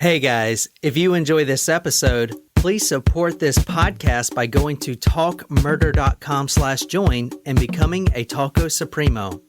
Hey guys, if you enjoy this episode, please support this podcast by going to talkmurder.com/join and becoming a Talco Supremo.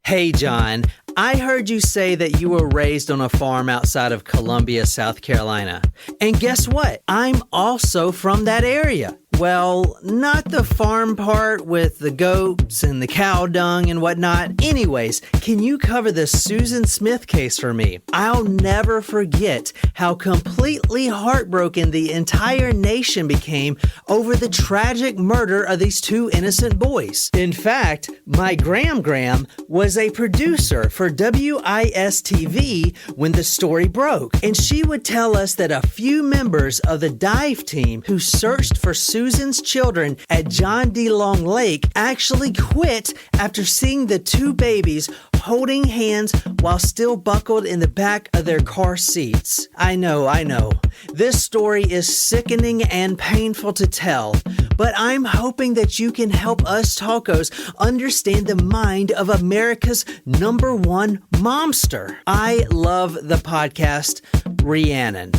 Hey John, I heard you say that you were raised on a farm outside of Columbia, South Carolina. And guess what? I'm also from that area. Well, not the farm part with the goats and the cow dung and whatnot. Anyways, can you cover the Susan Smith case for me? I'll never forget how completely heartbroken the entire nation became over the tragic murder of these two innocent boys. In fact, my Gram was a producer for WIS-TV when the story broke, and she would tell us that a few members of the dive team who searched for Susan's children at John D. Long Lake actually quit after seeing the two babies holding hands while still buckled in the back of their car seats. I know. This story is sickening and painful to tell, but I'm hoping that you can help us Talcos understand the mind of America's #1 momster. I love the podcast, Rhiannon.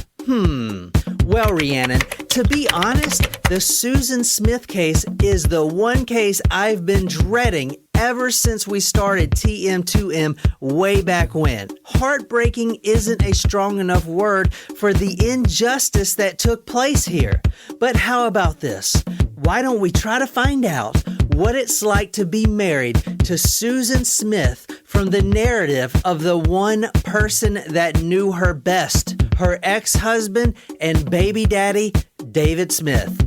Well, Rhiannon, to be honest, the Susan Smith case is the one case I've been dreading ever since we started TM2M way back when. Heartbreaking isn't a strong enough word for the injustice that took place here. But how about this? Why don't we try to find out what it's like to be married to Susan Smith from the narrative of the one person that knew her best, her ex-husband and baby daddy, David Smith.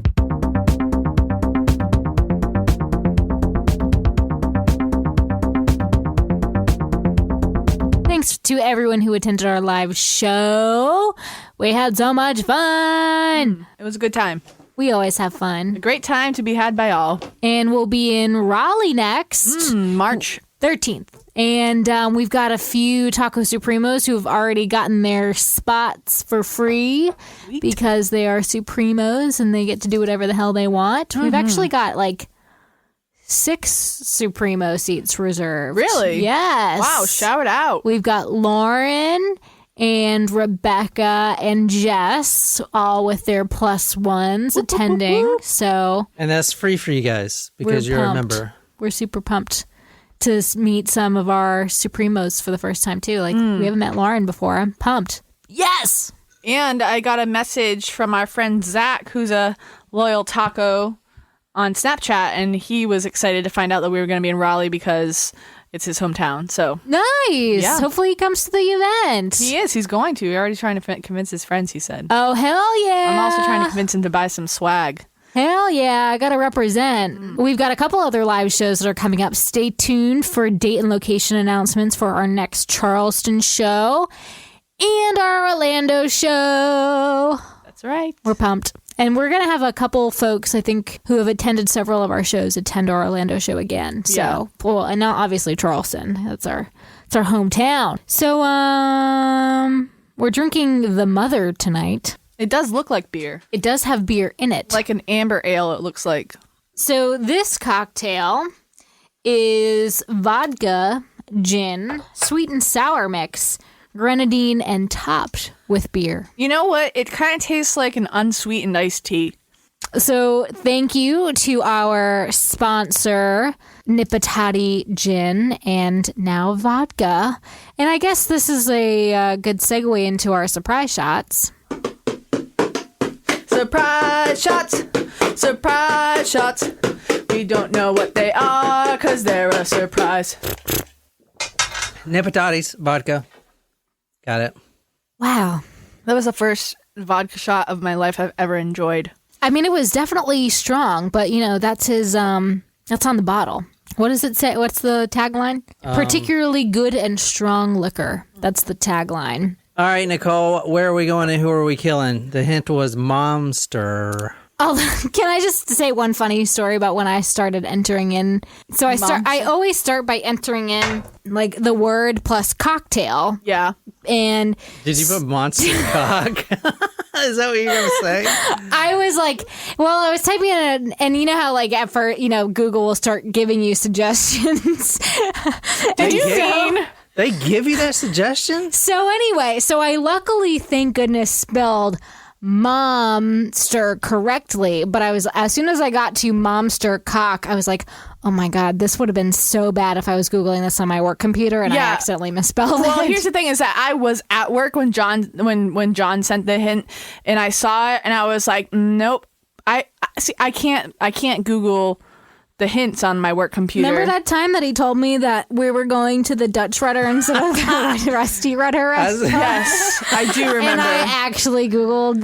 Thanks to everyone who attended our live show. We had so much fun. It was a good time. We always have fun. A great time to be had by all. And we'll be in Raleigh next. March 13th. And we've got a few Taco Supremos who have already gotten their spots for free. Sweet. Because they are Supremos and they get to do whatever the hell they want. We've actually got like 6 Supremo seats reserved. Really? Yes. Wow, shout out. We've got Lauren and Rebecca and Jess, all with their +1s attending. So, And that's free for you guys because you're a member. We're super pumped to meet some of our Supremos for the first time too. Like we haven't met Lauren before. I'm pumped. Yes. And I got a message from our friend Zach, who's a loyal taco on Snapchat, and he was excited to find out that we were going to be in Raleigh because it's his hometown. So nice. Yeah. Hopefully he comes to the event. He is. He's going to. We're already trying to convince his friends, he said. Oh, hell yeah. I'm also trying to convince him to buy some swag. Hell yeah, I gotta represent. We've got a couple other live shows that are coming up. Stay tuned for date and location announcements for our next Charleston show and our Orlando show. That's right. We're pumped. And we're going to have a couple folks, I think, who have attended several of our shows attend our Orlando show again. So, yeah. Well, and now obviously Charleston. It's our hometown. So, we're drinking the Mother tonight. It does look like beer. It does have beer in it. Like an amber ale, it looks like. So this cocktail is vodka, gin, sweet and sour mix, grenadine, and topped with beer. You know what? It kind of tastes like an unsweetened iced tea. So thank you to our sponsor, Nipatati Gin, and now vodka. And I guess this is a good segue into our surprise shots. Surprise shots, surprise shots. We don't know what they are because they're a surprise. Nipatatis, vodka. Got it. Wow. That was the first vodka shot of my life I've ever enjoyed. I mean, it was definitely strong, but you know, that's his, that's on the bottle. What does it say? What's the tagline? Particularly good and strong liquor. That's the tagline. All right, Nicole, where are we going and who are we killing? The hint was Momster. Oh, can I just say one funny story about when I started entering in? So I always start by entering in like the word plus cocktail. Yeah. And did you put Monster Cock? Is that what you're going to say? I was like, well, I was typing in and you know how like Google will start giving you suggestions. Did you mean They give you that suggestion? So anyway, I luckily, thank goodness, spelled Momster correctly, but as soon as I got to Momster cock, I was like, oh my God, this would have been so bad if I was Googling this on my work computer and I accidentally misspelled it. Well, here's the thing is that I was at work when John sent the hint, and I saw it and I was like, nope. I can't Google the hints on my work computer. Remember that time that he told me that we were going to the Dutch Rudder instead of the Rusty Rudder restaurant? Yes, I do remember. And I actually Googled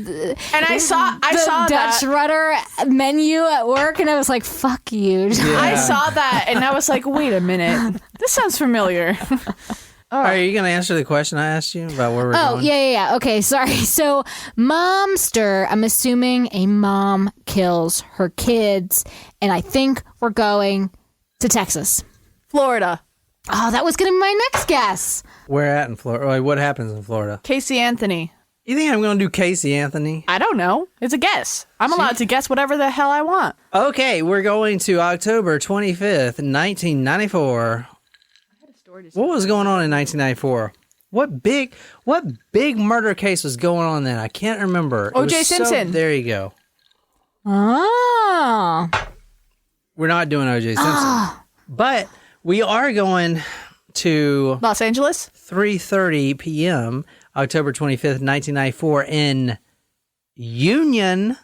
and I saw the Dutch Rudder menu at work, and I was like, fuck you. Yeah. I saw that, and I was like, wait a minute. This sounds familiar. Are you going to answer the question I asked you about where we're going? Oh, yeah. Okay, sorry. So, Momster, I'm assuming a mom kills her kids, and I think we're going to Texas. Florida. Oh, that was going to be my next guess. Where at in Florida? Like, what happens in Florida? Casey Anthony. You think I'm going to do Casey Anthony? I don't know. It's a guess. I'm allowed to guess whatever the hell I want. Okay, we're going to October 25th, 1994. What was going on in 1994? What big murder case was going on then? I can't remember. O.J. Simpson. There you go. Oh. We're not doing O.J. Simpson. But we are going to Los Angeles? 3:30 p.m., October 25th, 1994, in Union,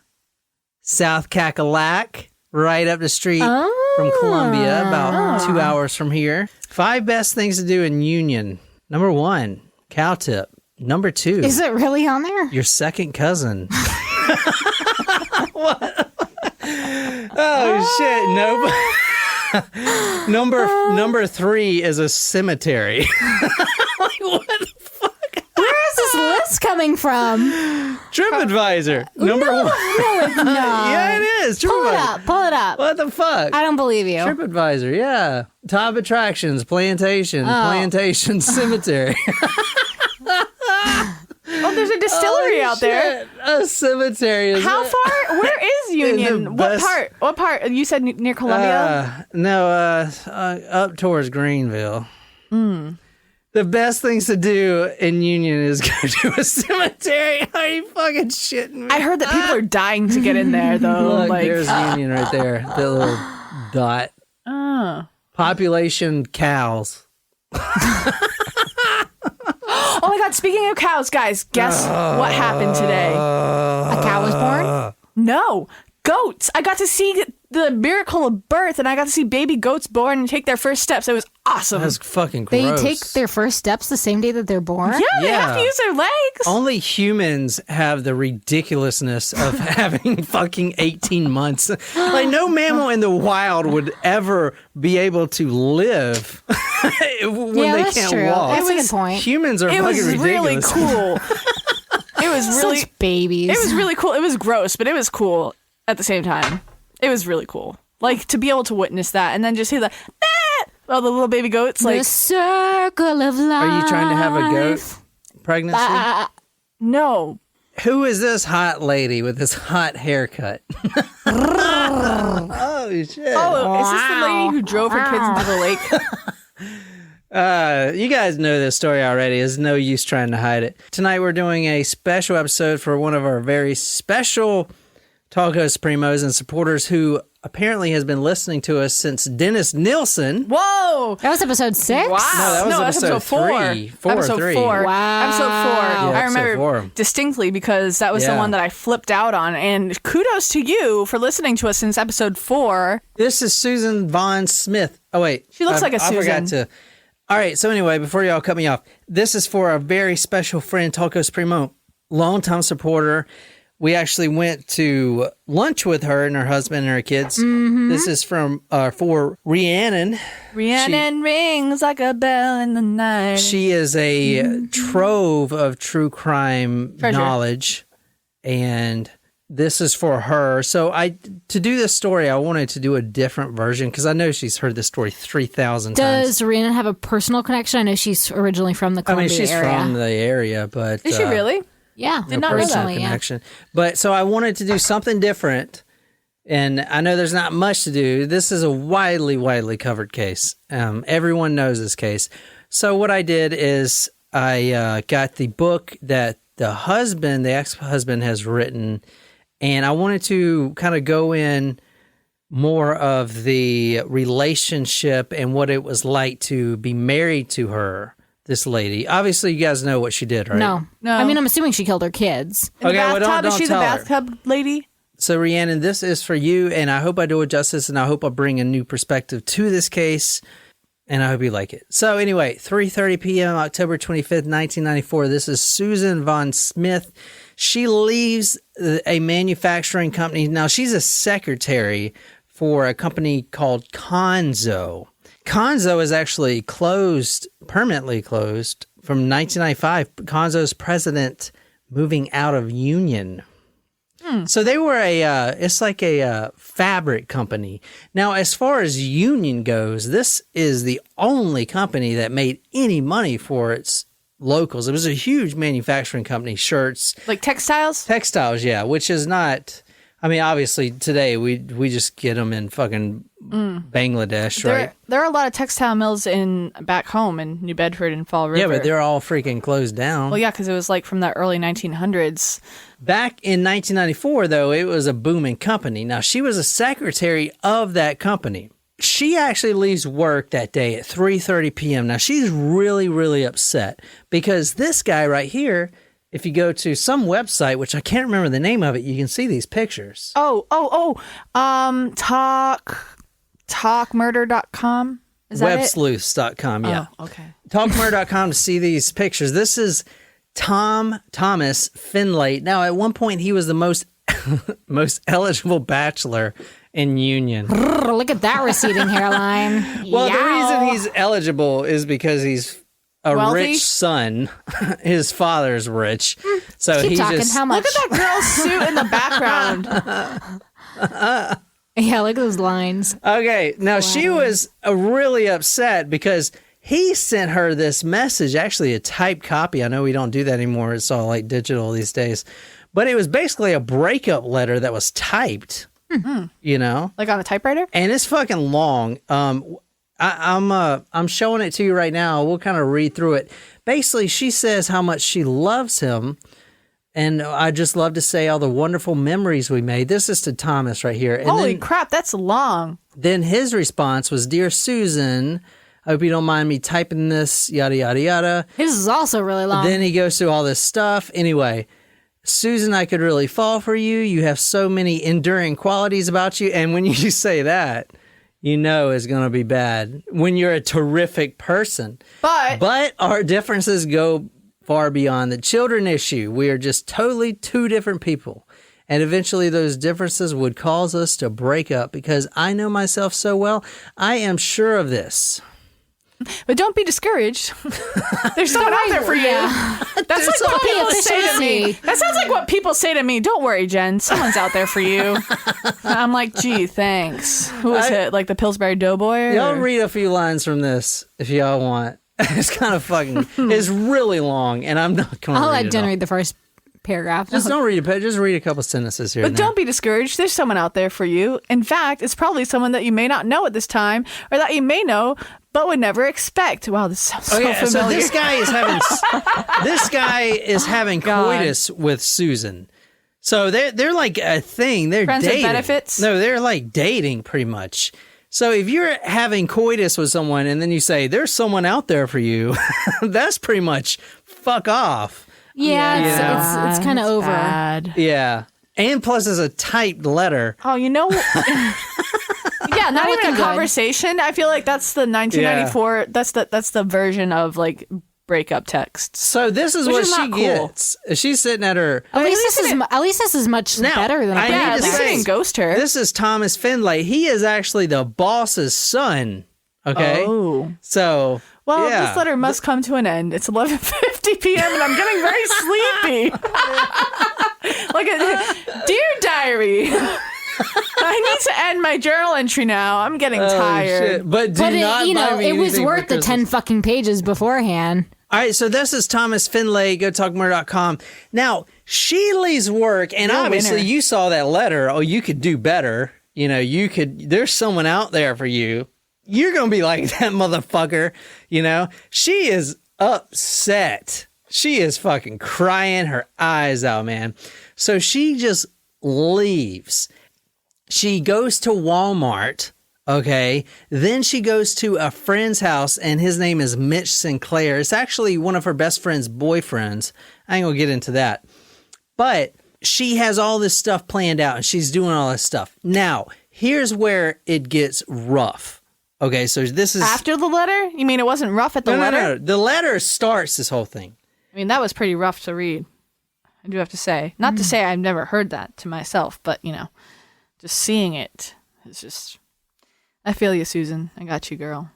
South Cackalack, right up the street from Columbia, about 2 hours from here. 5 best things to do in Union. Number 1, cow tip. Number 2. Is it really on there? Your second cousin. What? Oh, shit. Nope. Number 3 is a cemetery. Like, what the fuck? Where is this list coming from? TripAdvisor. Number 1. No, it's not. Yeah, it is. Pull it TripAdvisor. up. Pull it up. What the fuck? I don't believe you. TripAdvisor, yeah. Top attractions, plantation, cemetery. Oh, there's a distillery out there. A cemetery. How far? Where is Union? What part? What part? You said near Columbia? Up towards Greenville. The best things to do in Union is go to a cemetery. Are you fucking shitting me? I heard that people are dying to get in there, though. Look, like, there's Union right there. The little dot. Population cows. oh my God! Speaking of cows, guys, guess what happened today? A cow was born? No, goats. I got to see the miracle of birth, and I got to see baby goats born and take their first steps. It was awesome. That's fucking They gross. take their first steps the same day that they're born? Yeah, they have to Yeah. use their legs. Only humans have the ridiculousness of having fucking 18 months. Like, no mammal in the wild would ever be able to live when they that's can't true. walk. That's a good point. Humans are It fucking was really ridiculous. cool. It was really, Such babies. it was really cool. It was gross, but it was cool at the same time. It was really cool. Like, to be able to witness that and then just hear the, the little baby goats. Like, the circle of life. Are you trying to have a goat pregnancy? no. Who is this hot lady with this hot haircut? Oh, shit. Oh, is this the lady who drove her kids into the lake? You guys know this story already. There's no use trying to hide it. Tonight we're doing a special episode for one of our very special Taco Supremos and supporters who apparently has been listening to us since Dennis Nilsson. Whoa. That was episode 6? No, Wow. that was that's episode 3. 4 or episode 3. 4. Wow. Episode 4. Yeah, I episode remember 4. distinctly because that was the Yeah. one that I flipped out on. And kudos to you for listening to us since episode 4. This is Susan Vaughn Smith. Oh, wait. She looks like a I forgot Susan. to. All right. So anyway, before y'all cut me off, this is for a very special friend, Taco Supremo, longtime supporter. We actually went to lunch with her and her husband and her kids. Mm-hmm. This is from for Rhiannon. Rhiannon rings like a bell in the night. She is a trove of true crime Treasure. knowledge, and this is for her. So to do this story, I wanted to do a different version because I know she's heard this story 3,000 times. Does Rhiannon have a personal connection? I know she's originally from the I Columbia mean, she's area. from the area, but Is she really? Yeah. Did not know personal that. connection. But so I wanted to do something different, and I know there's not much to do. This is a widely covered case. Everyone knows this case. So what I did is I got the book that the ex-husband has written, and I wanted to kind of go in more of the relationship and what it was like to be married to her, this lady. Obviously, you guys know what she did, right? No. I mean, I'm assuming she killed her kids. In the bathtub? Well, don't Is she the tell her. bathtub lady? So, Rhiannon, this is for you, and I hope I do it justice, and I hope I bring a new perspective to this case, and I hope you like it. So, anyway, 3:30 p.m., October 25th, 1994. This is Susan Von Smith. She leaves a manufacturing company. Now, she's a secretary for a company called Conzo. Conzo is actually permanently closed from 1995. Conzo's president moving out of union. So they were it's like a fabric company. Now, as far as union goes, this is the only company that made any money for its locals. It was a huge manufacturing company, shirts. Like textiles? Textiles, yeah, which is not... I mean, obviously, today we just get them in fucking Bangladesh, right? There are a lot of textile mills back home in New Bedford and Fall River. Yeah, but they're all freaking closed down. Well, yeah, because it was like from the early 1900s. Back in 1994, though, it was a booming company. Now, she was a secretary of that company. She actually leaves work that day at 3:30 p.m. Now, she's really, really upset because this guy right here... If you go to some website, which I can't remember the name of it, you can see these pictures. Talkmurder.com? Is that it? Websleuths.com, yeah. Oh, okay. Talkmurder.com to see these pictures. This is Thomas Finlay. Now, at one point, he was the most eligible bachelor in union. Look at that receding hairline. Well, the Yow. reason he's eligible is because he's a wealthy? rich son. His father's rich. So Keep he talking. just... How much? Look at that girl's suit in the background. Yeah, look at those lines. Okay, now she was really upset because he sent her this message, actually a typed copy. I know we don't do that anymore. It's all like digital these days. But it was basically a breakup letter that was typed, you know? Like on a typewriter? And it's fucking long. I'm showing it to you right now. We'll kind of read through it. Basically, she says how much she loves him. And I just love to say all the wonderful memories we made. This is to Thomas right here. And Holy crap, that's long. Then his response was, "Dear Susan, I hope you don't mind me typing this, yada, yada, yada." His is also really long. Then he goes through all this stuff. Anyway, Susan, I could really fall for you. You have so many enduring qualities about you. And when you say that, you know it's going to be bad when you're a terrific person. But our differences go far beyond the children issue. We are just totally two different people. And eventually those differences would cause us to break up because I know myself so well. I am sure of this. But don't be discouraged. There's someone out there for you. That's like what people say to me. That sounds like what people say to me. Don't worry, Jen. Someone's out there for you. I'm like, gee, thanks. Who is it? Like the Pillsbury Doughboy? Y'all read a few lines from this if y'all want. It's kind of fucking, it's really long, and I'm not going to I'll read let it Jen all. read the first paragraph. Just don't read it, just read a couple sentences here. But and there. don't be discouraged. There's someone out there for you. In fact, it's probably someone that you may not know at this time or that you may know but would never expect. Wow, this sounds so familiar. So this guy is having coitus with Susan. So they're like a thing. They're Friends with dating. benefits? No, they're like dating pretty much. So if you're having coitus with someone and then you say there's someone out there for you, that's pretty much fuck off. Yeah, it's kind of over. Bad. Yeah. And plus it's a typed letter. Oh, you know. Yeah, not even a good. conversation. I feel like that's the 1994. That's the version of like breakup texts. So this is Which what is she not cool. gets. She's sitting at her. At least this is much Now, better than I a need Yeah, to at least say- he didn't ghost her. This is Thomas Finlay. He is actually the boss's son. Okay. Oh. So. Well, yeah. this letter must come to an end. It's 11:50 p.m. and I'm getting very sleepy. Dear diary, I need to end my journal entry now. I'm getting tired. Shit. But do But not buy me it was anything for worth the Christmas. 10 fucking pages beforehand. All right, so this is Thomas Finlay. Go talkmore.com. Now, she leaves work, and You're a obviously winner. you saw that letter. Oh, you could do better. You know, there's someone out there for you. you're going to be like that motherfucker, you know? She is upset. She is fucking crying her eyes out, man. So she just leaves. She goes to Walmart, okay? Then she goes to a friend's house, and his name is Mitch Sinclair. It's actually one of her best friend's boyfriends. I ain't gonna get into that. But she has all this stuff planned out, and she's doing all this stuff. Now, here's where it gets rough. Okay, so this is... After the letter? You mean it wasn't rough at the letter? No. The letter starts this whole thing. I mean, that was pretty rough to read. I do have to say. Not to say I've never heard that to myself, but, you know, just seeing it is just... I feel you, Susan. I got you, girl.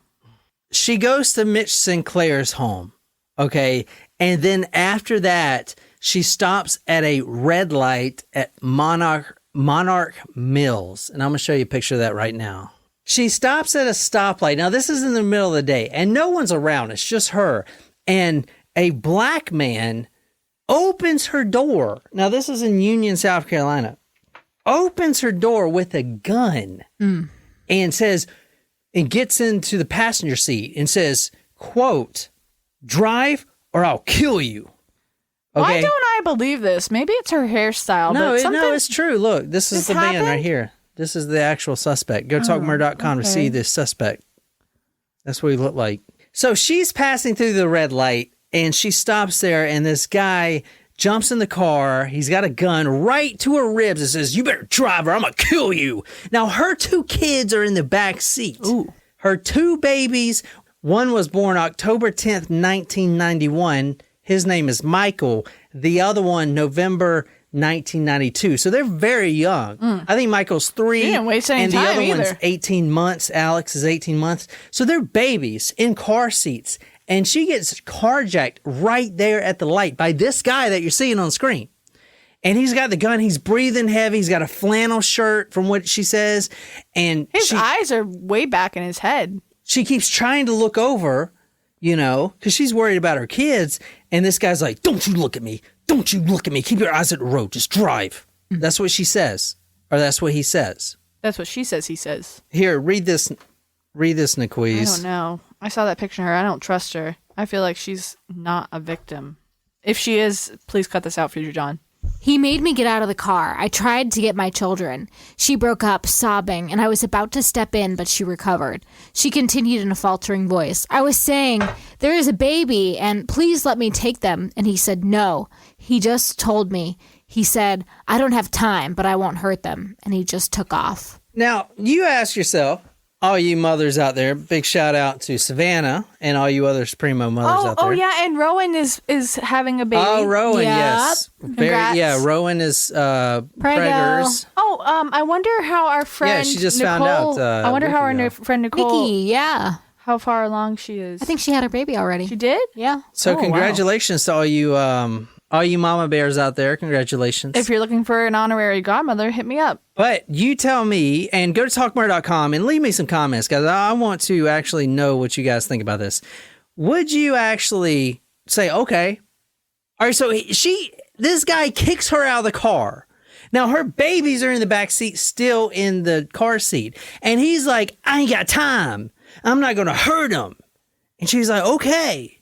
She goes to Mitch Sinclair's home, okay? And then after that, she stops at a red light at Monarch Mills. And I'm going to show you a picture of that right now. She stops at a stoplight. Now, this is in the middle of the day, and no one's around. It's just her. And a black man opens her door. Now, this is in Union, South Carolina. Opens her door with a gun and says, and gets into the passenger seat and says, quote, "Drive or I'll kill you." Okay? Why don't I believe this? Maybe it's her hairstyle. No, but no, it's true. Look, this is the man right here. This is the actual suspect. Go to talkmurder.com to see this suspect. That's what he looked like. So she's passing through the red light, and she stops there, and this guy jumps in the car. He's got a gun right to her ribs and says, "You better drive or I'm going to kill you." Now, her 2 kids are in the back seat. Ooh. Her 2 babies, one was born October 10th, 1991. His name is Michael. The other one, November 1992. So they're very young. I think Michael's 3. She didn't waste any and the time other either. one's 18 months. Alex is 18 months. So they're babies in car seats. And she gets carjacked right there at the light by this guy that you're seeing on screen. And he's got the gun. He's breathing heavy. He's got a flannel shirt from what she says. And His eyes are way back in his head. she keeps trying to look over, you know, because she's worried about her kids. And this guy's like, "Don't you look at me. Don't you look at me. Keep your eyes at the road. Just drive." That's what she says. Or that's what he says. That's what she says he says. Here, read this, Niquiz. I don't know. I saw that picture of her. I don't trust her. I feel like she's not a victim. If she is, please cut this out, Future John. He made me get out of the car. I tried to get my children. She broke up, sobbing, and I was about to step in, but she recovered. She continued in a faltering voice. I was saying, "There is a baby, and please let me take them." And he said, "No." He just told me. He said, "I don't have time, but I won't hurt them." And he just took off. Now, you ask yourself, all you mothers out there, big shout out to Savannah and all you other Supremo mothers out there. Oh, yeah, and Rowan is having a baby. Oh, Rowan, Yep. yes. Congrats. Yeah, Rowan is preggers. Oh, I wonder how our friend she just Nicole, found out, I wonder how a week our ago. friend Nicole, Nikki, yeah. how far along she is. I think she had her baby already. she did? Yeah. So Oh, wow. congratulations to all you mama bears out there. Congratulations. If you're looking for an honorary godmother, hit me up. But you tell me, and go to talkmurder.com and leave me some comments, guys. I want to actually know what you guys think about this. Would you actually say, okay, all right, so this guy kicks her out of the car. Now, her babies are in the back seat, still in the car seat. And he's like, "I ain't got time. I'm not going to hurt him." And she's like, "Okay.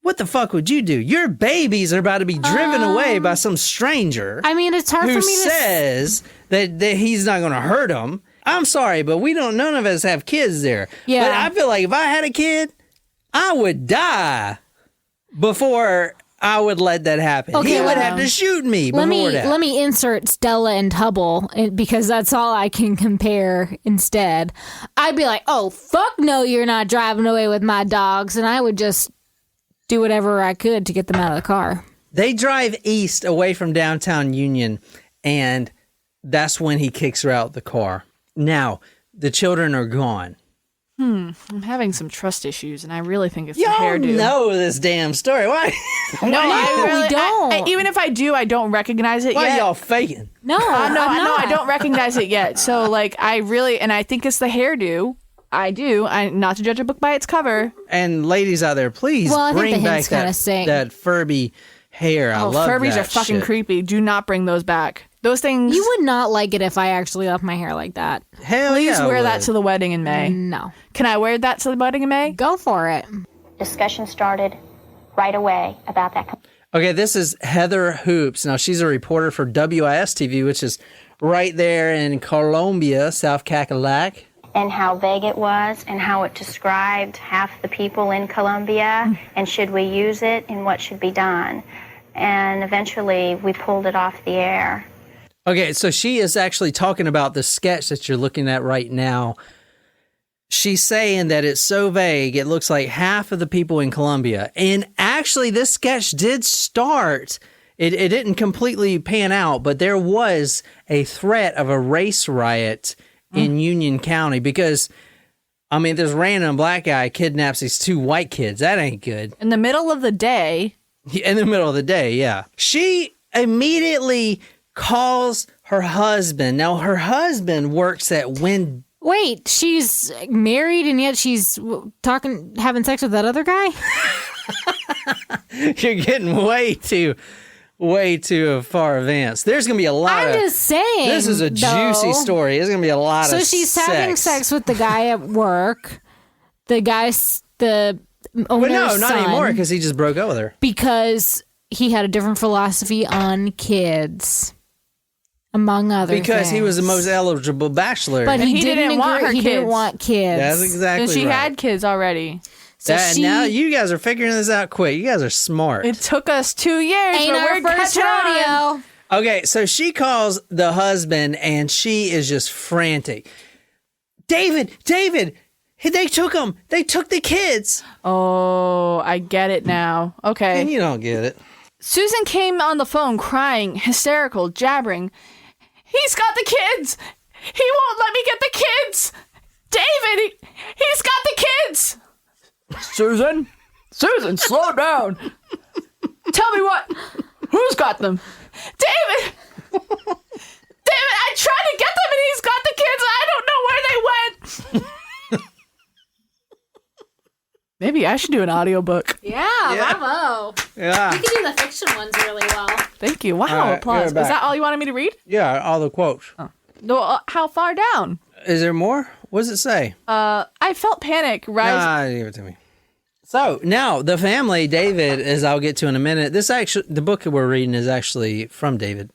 What the fuck would you do? Your babies are about to be driven away by some stranger." I mean, it's hard who for me to... says that he's not going to hurt them. I'm sorry, but none of us have kids there. Yeah. But I feel like if I had a kid, I would die before I would let that happen. Okay, He would well, have to shoot me before Let me insert Stella and Hubble because that's all I can compare instead. I'd be like, "Oh, fuck no, you're not driving away with my dogs." And I would just do whatever I could to get them out of the car. They drive east away from downtown Union, and that's when he kicks her out the car. Now, the children are gone. I'm having some trust issues, and I really think it's the Y'all hairdo. know this damn story. Why? No, we don't. even if I do, I don't recognize it Why yet. y'all faking? No, No, I not. don't recognize it yet. So, like, I think it's the hairdo. I do. Not to judge a book by its cover. And ladies out there, please Well, I think bring the back hints kinda sing. that Furby hair. I love Furbies that are fucking shit. creepy. Do not bring those back. Those things. You would not like it if I actually left my hair like that. Hell Please yeah, I wear that would. to the wedding in May. No. Can I wear that to the wedding in May? Go for it. Discussion started right away about that. Okay, this is Heather Hoops. Now, she's a reporter for WIS-TV, which is right there in Colombia, South Cackalack. And how vague it was, and how it described half the people in Colombia, and should we use it, and what should be done. And eventually, we pulled it off the air. Okay, so she is actually talking about the sketch that you're looking at right now. She's saying that it's so vague, it looks like half of the people in Colombia. And actually, this sketch did start. It didn't completely pan out, but there was a threat of a race riot in Union County because, I mean, this random black guy kidnaps these 2 white kids. That ain't good. In the middle of the day. In the middle of the day, yeah. She immediately calls her husband. Now, her husband works at Wait, she's married and yet she's having sex with that other guy? You're getting way too far advanced. There's going to be a lot I'm just saying. This is a juicy story. There's going to be a lot So of she's having sex with the guy at work. The owner's no, not son, anymore because he just broke up with her. because he had a different philosophy on kids, among other Because he was the things. most eligible bachelor. But And he, he didn't didn't want her He didn't kids. want kids. That's exactly And she right. had kids already. So Now you guys are figuring this out quick. You guys are smart. It took us 2 years, ain't but our we're first catching on. rodeo. Okay, so she calls the husband and she is just frantic. David, they took them. They took the kids. Oh, I get it now. Okay. And you don't get it. Susan came on the phone crying, hysterical, jabbering. He's got the kids! He won't let me get the kids! David, he's got the kids! Susan, slow down. Tell me what? Who's got them? David, I tried to get them and he's got the kids. I don't know where they went. Maybe I should do an audiobook. Yeah, bravo. Yeah. You can do the fiction ones really well. Thank you. Wow, All right, applause. you're Is back. that all you wanted me to read? Yeah, all the quotes. No, how far down? Is there more? What does it say? I felt panic rise. Nah, give it to me. So now the family, David, as I'll get to in a minute. The book that we're reading is actually from David,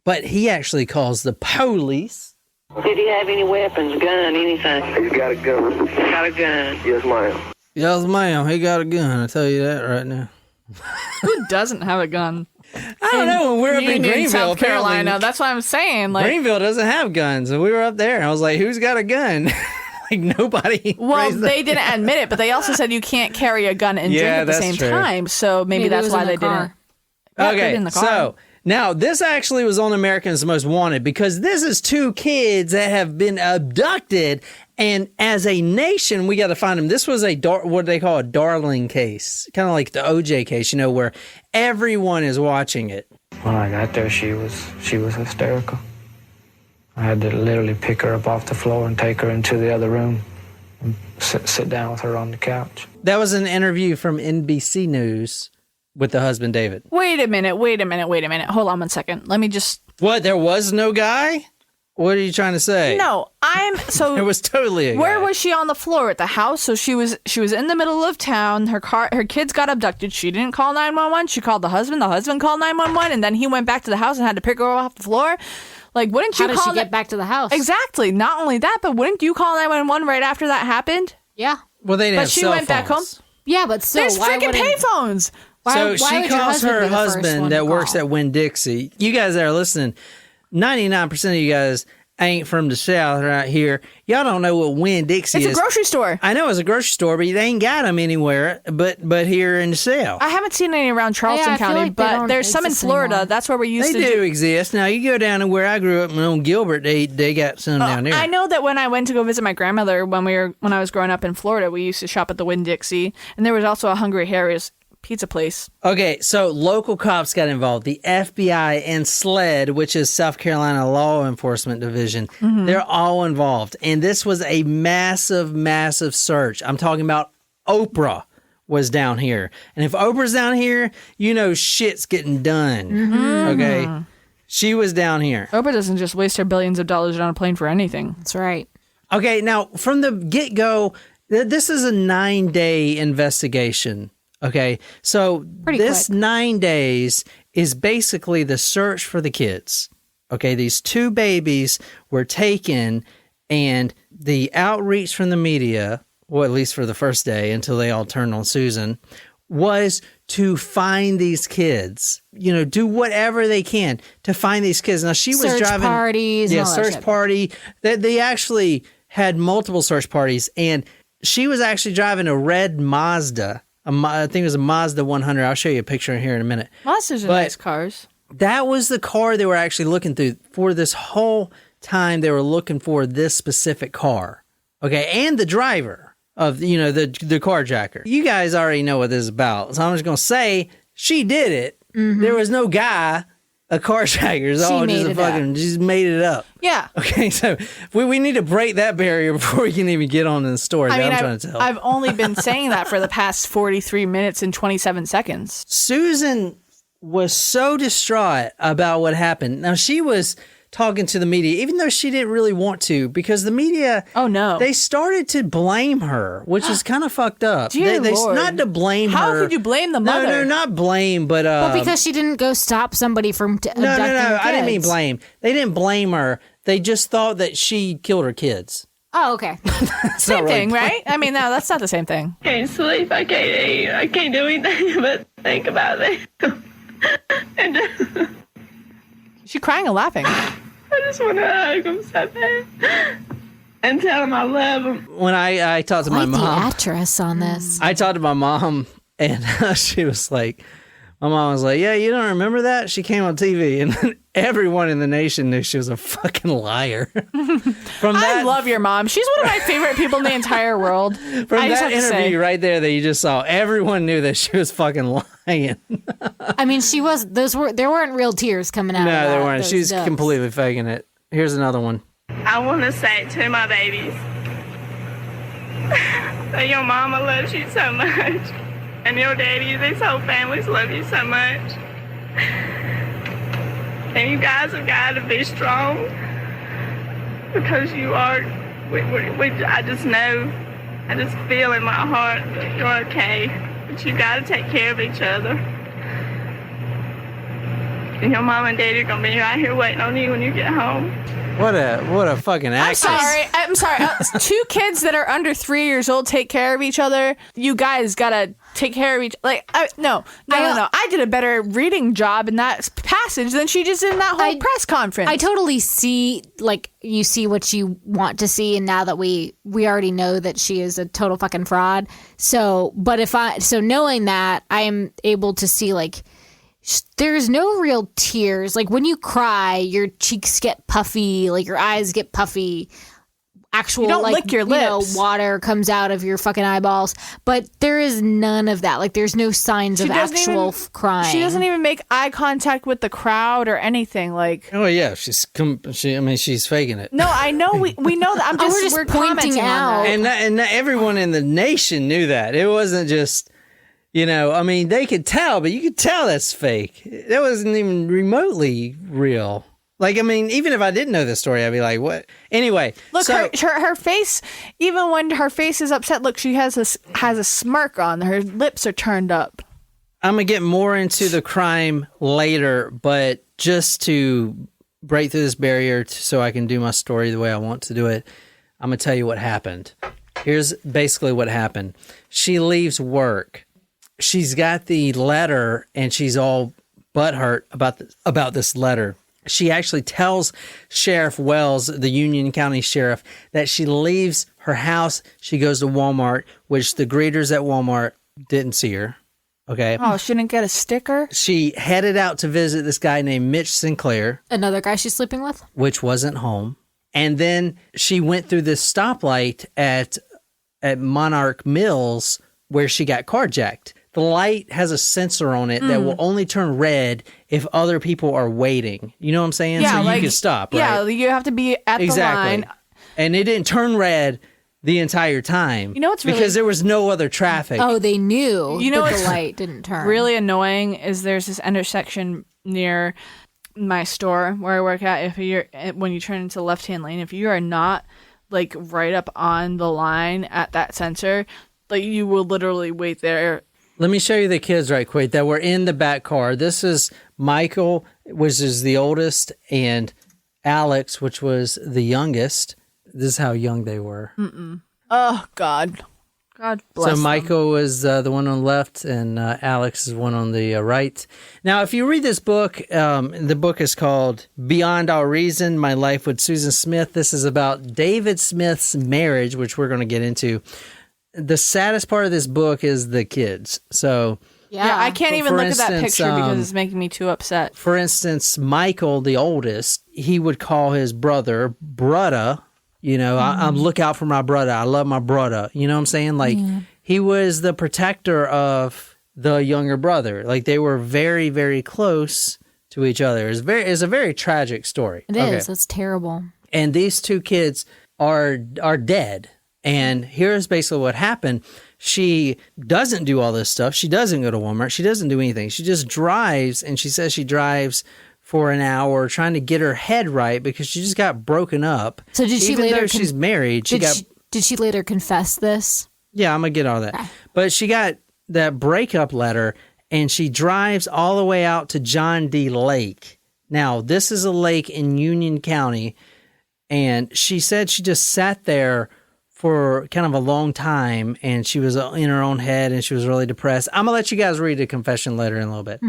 but he actually calls the police. Did he have any weapons, gun, anything? He's got a gun. Got a gun. Yes, ma'am. Yes, ma'am. He got a gun. I tell you that right now. Who doesn't have a gun? I don't know. When we're up in Union, Greenville, South Carolina. apparently That's what I'm saying. Like, Greenville doesn't have guns, and we were up there, and I was like, "Who's got a gun?" Like nobody. well, raised they their- didn't admit it, but they also said you can't carry a gun and drink Yeah, at the that's same true. time. So maybe Maybe it that's was why in the they didn't. car. Yeah, it could've Okay, been in the car. so now this actually was on America's Most Wanted because this is 2 kids that have been abducted, and as a nation, we got to find them. This was what they call a darling case, kind of like the OJ case, where everyone is watching it. When I got there, she was hysterical. I had to literally pick her up off the floor and take her into the other room and sit down with her on the couch. That was an interview from NBC News with the husband, David. Wait a minute. Hold on one second. Let me just. What? There was no guy? What are you trying to say? No, It was totally a Where guy. was she on the floor at the house? So she was in the middle of town. Her kids got abducted. She didn't call 911. She called the husband. The husband called 911, and then he went back to the house and had to pick her off the floor. Like, wouldn't you How did call she get back to the house? Exactly. Not only that, but wouldn't you call 911 right after that happened? Yeah. Well, they didn't But have she cell went back phones. home. Yeah, but still, There's why freaking wouldn't- payphones. Why, So why she would your calls husband her be the first husband one that to works call? at Winn-Dixie. You guys that are listening, 99% of you guys ain't from the South right here. Y'all don't know what Winn-Dixie It's is. a grocery store. I know it's a grocery store, but they ain't got them anywhere but here in the South. I haven't seen any around Charleston I feel County, like they but don't there's some in exist Florida. anymore. That's where we used They to do exist. Now, you go down to where I grew up on Gilbert, they got some down there. I know that when I went to go visit my grandmother when I was growing up in Florida, we used to shop at the Winn-Dixie, and there was also a Hungry Harry's pizza place. Okay, so local cops got involved. The FBI and SLED, which is South Carolina Law Enforcement Division, they're all involved. And this was a massive, massive search. I'm talking about Oprah was down here. And if Oprah's down here, shit's getting done. Okay? She was down here. Oprah doesn't just waste her billions of dollars on a plane for anything. That's right. Okay, now from the get-go, this is a 9-day investigation. Okay, so Pretty this quick. 9 days is basically the search for the kids. Okay, these 2 babies were taken, and the outreach from the media, well, at least for the first day until they all turned on Susan, was to find these kids. Do whatever they can to find these kids. Now she was Search driving parties. yeah, and all that search shit. party. They actually had multiple search parties, and she was actually driving a red Mazda. I think it was a Mazda 100. I'll show you a picture here in a minute. Monsters are But- nice cars. That was the car they were actually looking through for this whole time. They were looking for this specific car. Okay, and the driver of the carjacker. You guys already know what this is about, so I'm just gonna say she did it. There was no guy, a carjacker. It's all just made a it up. fucking just made it up. Yeah. Okay, so we need to break that barrier before we can even get on to the story that I'm trying to tell. I've only been saying that for the past 43 minutes and 27 seconds. Susan was so distraught about what happened. Now, she was talking to the media, even though she didn't really want to, because the media, Oh, no. they started to blame her, which is kind of fucked up. Dear they Lord. not to blame How her. could you blame the mother? No, not blame, but Well, because she didn't go stop somebody from abducting no. her I didn't mean kids. blame. They didn't blame her. They just thought that she killed her kids. Oh, okay. Same really thing, right? I mean, no, that's not the same thing. Can't sleep. I can't eat. I can't do anything but think about it. And Is she crying or laughing? I just want to hug him so bad and tell him I love him. When I talked to my Quite the mom, actress on this. I talked to my mom, and she was like, my mom was like, yeah, you don't remember that? She came on TV, and then everyone in the nation knew she was a fucking liar. From I that, love your mom. She's one of my favorite people in the entire world. from I just that have to say. interview right there that you just saw, everyone knew that she was fucking lying. I mean, there weren't real tears coming out. No, of they that, weren't. those She's ducks. completely faking it. Here's another one. I want to say it to my babies that your mama loves you so much, and your daddy, these whole families love you so much. And you guys have got to be strong because you are. I just know, I just feel in my heart that you're okay. But you got to take care of each other. And your mom and daddy are gonna be right here waiting on you when you get home. What a fucking actress. I'm sorry. 2 kids that are under 3 years old take care of each other. You guys gotta take care of each. No. I did a better reading job in that passage than she just did in that whole press conference. I totally see, you see what you want to see, and now that we already know that she is a total fucking fraud. So knowing that, I am able to see, there's no real tears. Like when you cry, your cheeks get puffy, your eyes get puffy. Actual, You don't lick your lips. Water comes out of your fucking eyeballs. But there is none of that. There's no signs of actual crying. She doesn't even make eye contact with the crowd or anything. Oh yeah, she's faking it. No, I know we know that. we're We're pointing commenting out. on that. And everyone in the nation knew that. It wasn't just, they could tell, but you could tell that's fake. That wasn't even remotely real. Even if I didn't know this story, I'd be like, what? Anyway. Look, so, her face, even when her face is upset, look, she has a smirk on. Her lips are turned up. I'm going to get more into the crime later, but just to break through this barrier so I can do my story the way I want to do it, I'm going to tell you what happened. Here's basically what happened. She leaves work. She's got the letter, and she's all butthurt about this letter. She actually tells Sheriff Wells, the Union County Sheriff, that she leaves her house. She goes to Walmart, which the greeters at Walmart didn't see her. Okay. Oh, she didn't get a sticker? She headed out to visit this guy named Mitch Sinclair, Another guy she's sleeping with? which wasn't home. And then she went through this stoplight at Monarch Mills where she got carjacked. The light has a sensor on it that will only turn red if other people are waiting. You know what I'm saying? Yeah, so you can stop, right? Yeah, you have to be at the line. And it didn't turn red the entire time. You know what's really- because there was no other traffic. Oh, they knew You know that what's the light didn't turn. Really annoying is there's this intersection near my store where I work at, when you turn into the left-hand lane, if you are not like right up on the line at that sensor, like you will literally wait there. Let me show you the kids right quick that were in the back car. This is Michael, which is the oldest, and Alex, which was the youngest. This is how young they were. Oh, God bless them. Michael was the one on the left, and Alex is one on the right. Now, if you read this book, the book is called Beyond Our Reason, My Life with Susan Smith. This is about David Smith's marriage, which we're going to get into. The saddest part of this book is the kids. So, yeah, I can't even look at that picture because it's making me too upset. For instance, Michael, the oldest, he would call his brother Brudda. You know, I'm look out for my brother. I love my brother. You know what I'm saying? Like, he was the protector of the younger brother. Like, they were very, very close to each other. It's a very tragic story. It is. It's terrible. And these two kids are dead. And here's basically what happened. She doesn't do all this stuff. She doesn't go to Walmart. She doesn't do anything. She just drives, and she says she drives for an hour trying to get her head right because she just got broken up. So did she Even later... though she's married, Did she later confess this? Yeah, I'm going to get all that. Okay. But she got that breakup letter, and she drives all the way out to John D. Lake. Now, this is a lake in Union County, and she said she just sat there for kind of a long time, and she was in her own head, and she was really depressed. I'm going to let you guys read the confession letter in a little bit.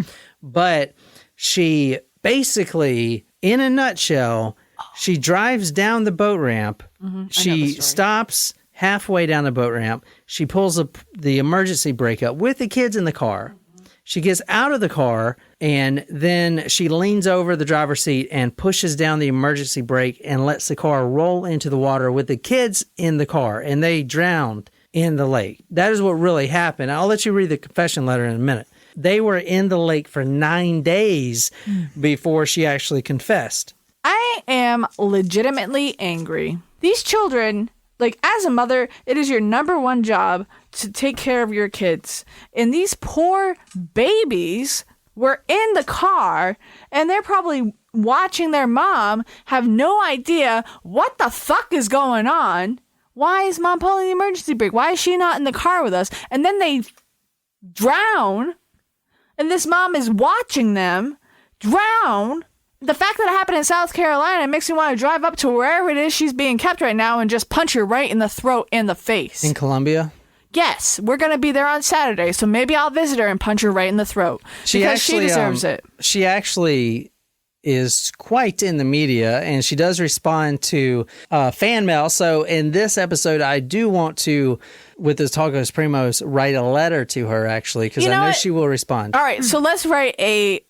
But she basically, in a nutshell, she drives down the boat ramp. She stops halfway down the boat ramp. She pulls up the emergency brake up with the kids in the car. She gets out of the car, and then she leans over the driver's seat and pushes down the emergency brake and lets the car roll into the water with the kids in the car, and they drowned in the lake. That is what really happened. I'll let you read the confession letter in a minute. They were in the lake for 9 days before she actually confessed. I am legitimately angry. These children, like, as a mother, it is your number one job to take care of your kids. And these poor babies were in the car, and they're probably watching their mom have no idea what the fuck is going on. Why is mom pulling the emergency brake? Why is she not in the car with us? And then they drown, and this mom is watching them drown. The fact that it happened in South Carolina makes me want to drive up to wherever it is she's being kept right now and just punch her right in the throat and the face. In Columbia? Yes, we're going to be there on Saturday, so maybe I'll visit her and punch her right in the throat. Because she deserves it. She actually is quite in the media, and she does respond to fan mail. So in this episode, I do want to, with the Tacos Primos, write a letter to her, actually, because I know she will respond. All right, so let's write a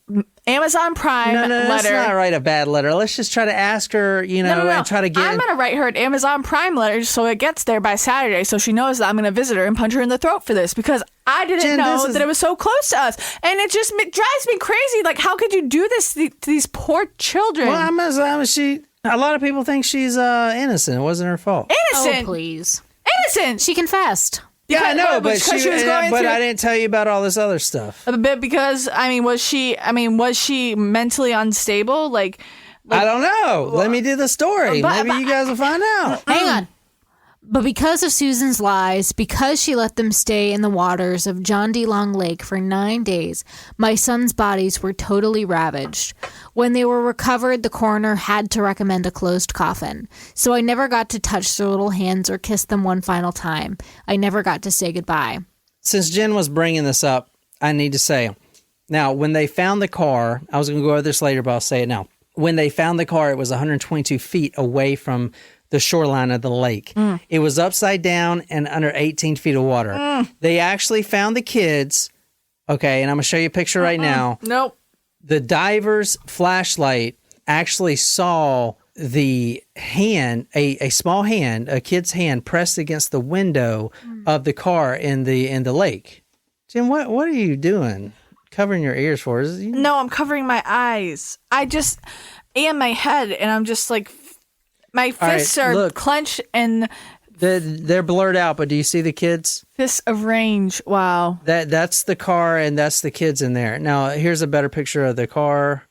Amazon Prime letter. No, let's not write a bad letter. Let's just try to ask her, and try to get... I'm going to write her an Amazon Prime letter so it gets there by Saturday so she knows that I'm going to visit her and punch her in the throat for this because I didn't know that it was so close to us. And it just drives me crazy. Like, how could you do this to these poor children? Well, a lot of people think she's innocent. It wasn't her fault. Innocent? Oh, please. Innocent? She confessed. Yeah, I know, but I didn't tell you about all this other stuff. Because was she mentally unstable? Like I don't know. Let me do the story. Maybe you guys will find out. Hang on. But because of Susan's lies, because she let them stay in the waters of John D. Long Lake for 9 days, my sons' bodies were totally ravaged. When they were recovered, the coroner had to recommend a closed coffin. So I never got to touch their little hands or kiss them one final time. I never got to say goodbye. Since Jen was bringing this up, I need to say, now, when they found the car, I was going to go over this later, but I'll say it now. When they found the car, it was 122 feet away from the shoreline of the lake. It was upside down and under 18 feet of water. They actually found the kids. Okay, and I'm going to show you a picture right now. Nope. The diver's flashlight actually saw the hand, a small hand, a kid's hand pressed against the window of the car in the lake. Jim, what are you doing? Covering your ears for? No, I'm covering my eyes. And my head, and I'm just like, my fists are clenched and they're blurred out. But do you see the kids? Fists of range. Wow. That's the car, and that's the kids in there. Now here's a better picture of the car.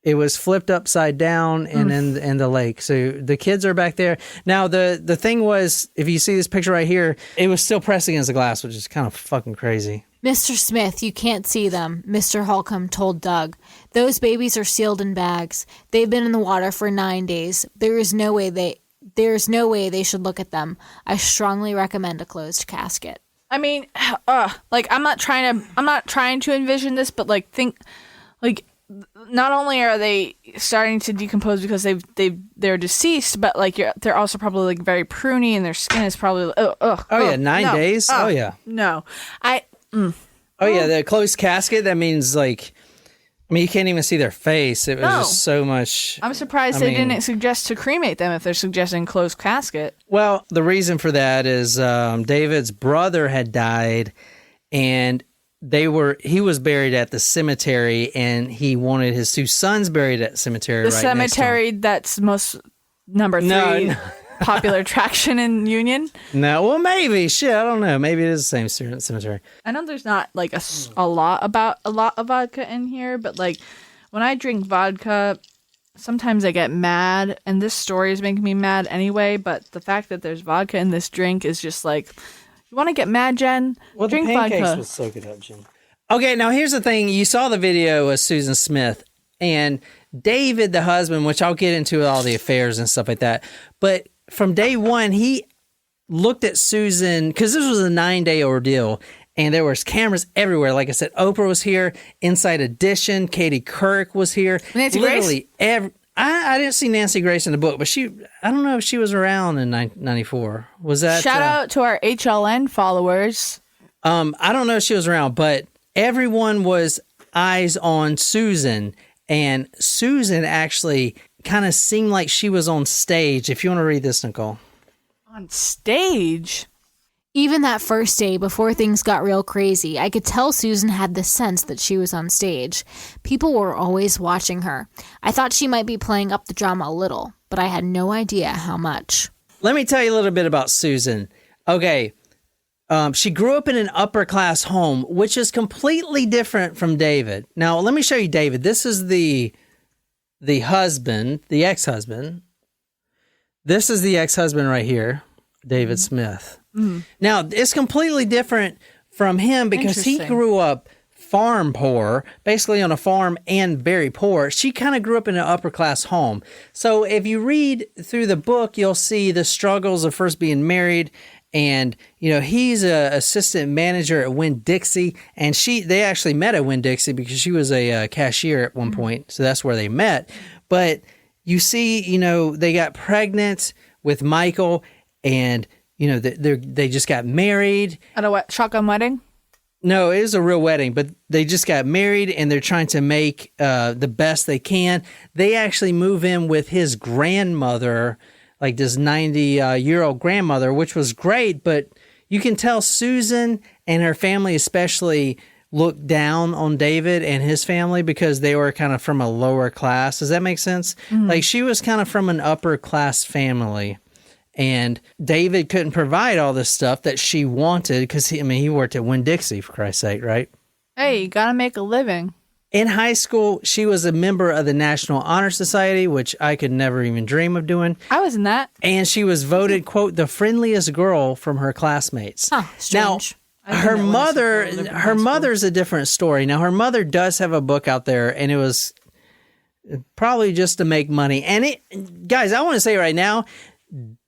It was flipped upside down and in the lake. So the kids are back there. Now, the thing was, if you see this picture right here, it was still pressed against the glass, which is kind of fucking crazy. Mr. Smith, you can't see them, Mr. Holcomb told Doug. Those babies are sealed in bags. They've been in the water for 9 days. There's no way they should look at them. I strongly recommend a closed casket. I mean, like I'm not trying to envision this, but like think, like not only are they starting to decompose because they're deceased, but like they're also probably like very pruny and their skin is probably 9 days. No, yeah, the closed casket. That means like, I mean, you can't even see their face. It was just so much. I'm surprised they didn't suggest to cremate them if they're suggesting closed casket. Well, the reason for that is David's brother had died, and he was buried at the cemetery, and he wanted his 2 sons buried at the cemetery. The cemetery that's most number 3 popular attraction in Union. No, well, maybe. Shit, I don't know. Maybe it is the same cemetery. I know there's not like a lot of vodka in here, but like when I drink vodka, sometimes I get mad, and this story is making me mad anyway. But the fact that there's vodka in this drink is just like, you want to get mad, Jen? Well, drink the pancakes vodka. would soak it up, Jen. Okay, now here's the thing. You saw the video of Susan Smith and David, the husband, which I'll get into all the affairs and stuff like that. But from day one, he looked at Susan, because this was a 9-day ordeal, and there was cameras everywhere. Like I said, Oprah was here, Inside Edition, Katie Couric was here. Nancy Literally Grace? I didn't see Nancy Grace in the book, but I don't know if she was around in 94. Was that? Shout out to our HLN followers. I don't know if she was around, but everyone was eyes on Susan, and Susan actually kind of seemed like she was on stage. If you want to read this, Nicole. On stage? Even that first day, before things got real crazy, I could tell Susan had the sense that she was on stage. People were always watching her. I thought she might be playing up the drama a little, but I had no idea how much. Let me tell you a little bit about Susan. Okay, she grew up in an upper-class home, which is completely different from David. Now, let me show you David. This is the husband, the ex-husband. This is the ex-husband right here, David Smith. Mm-hmm. Now, it's completely different from him because he grew up farm poor, basically on a farm, and very poor. She kind of grew up in an upper-class home. So if you read through the book, you'll see the struggles of first being married. And, he's an assistant manager at Winn-Dixie. And they actually met at Winn-Dixie because she was a cashier at one point. So that's where they met. But you see, they got pregnant with Michael, and, they just got married. At a shotgun wedding? No, it was a real wedding, but they just got married, and they're trying to make the best they can. They actually move in with his grandmother, like this 90-year-old grandmother, which was great, but you can tell Susan and her family especially looked down on David and his family because they were kind of from a lower class. Does that make sense? Mm-hmm. Like, she was kind of from an upper-class family, and David couldn't provide all this stuff that she wanted because, he worked at Winn-Dixie, for Christ's sake, right? Hey, you gotta make a living. In high school, she was a member of the National Honor Society, which I could never even dream of doing. I was in that. And she was voted, quote, the friendliest girl from her classmates. Huh, strange. Now, her mother's a different story. Now, her mother does have a book out there, and it was probably just to make money. And guys, I want to say right now,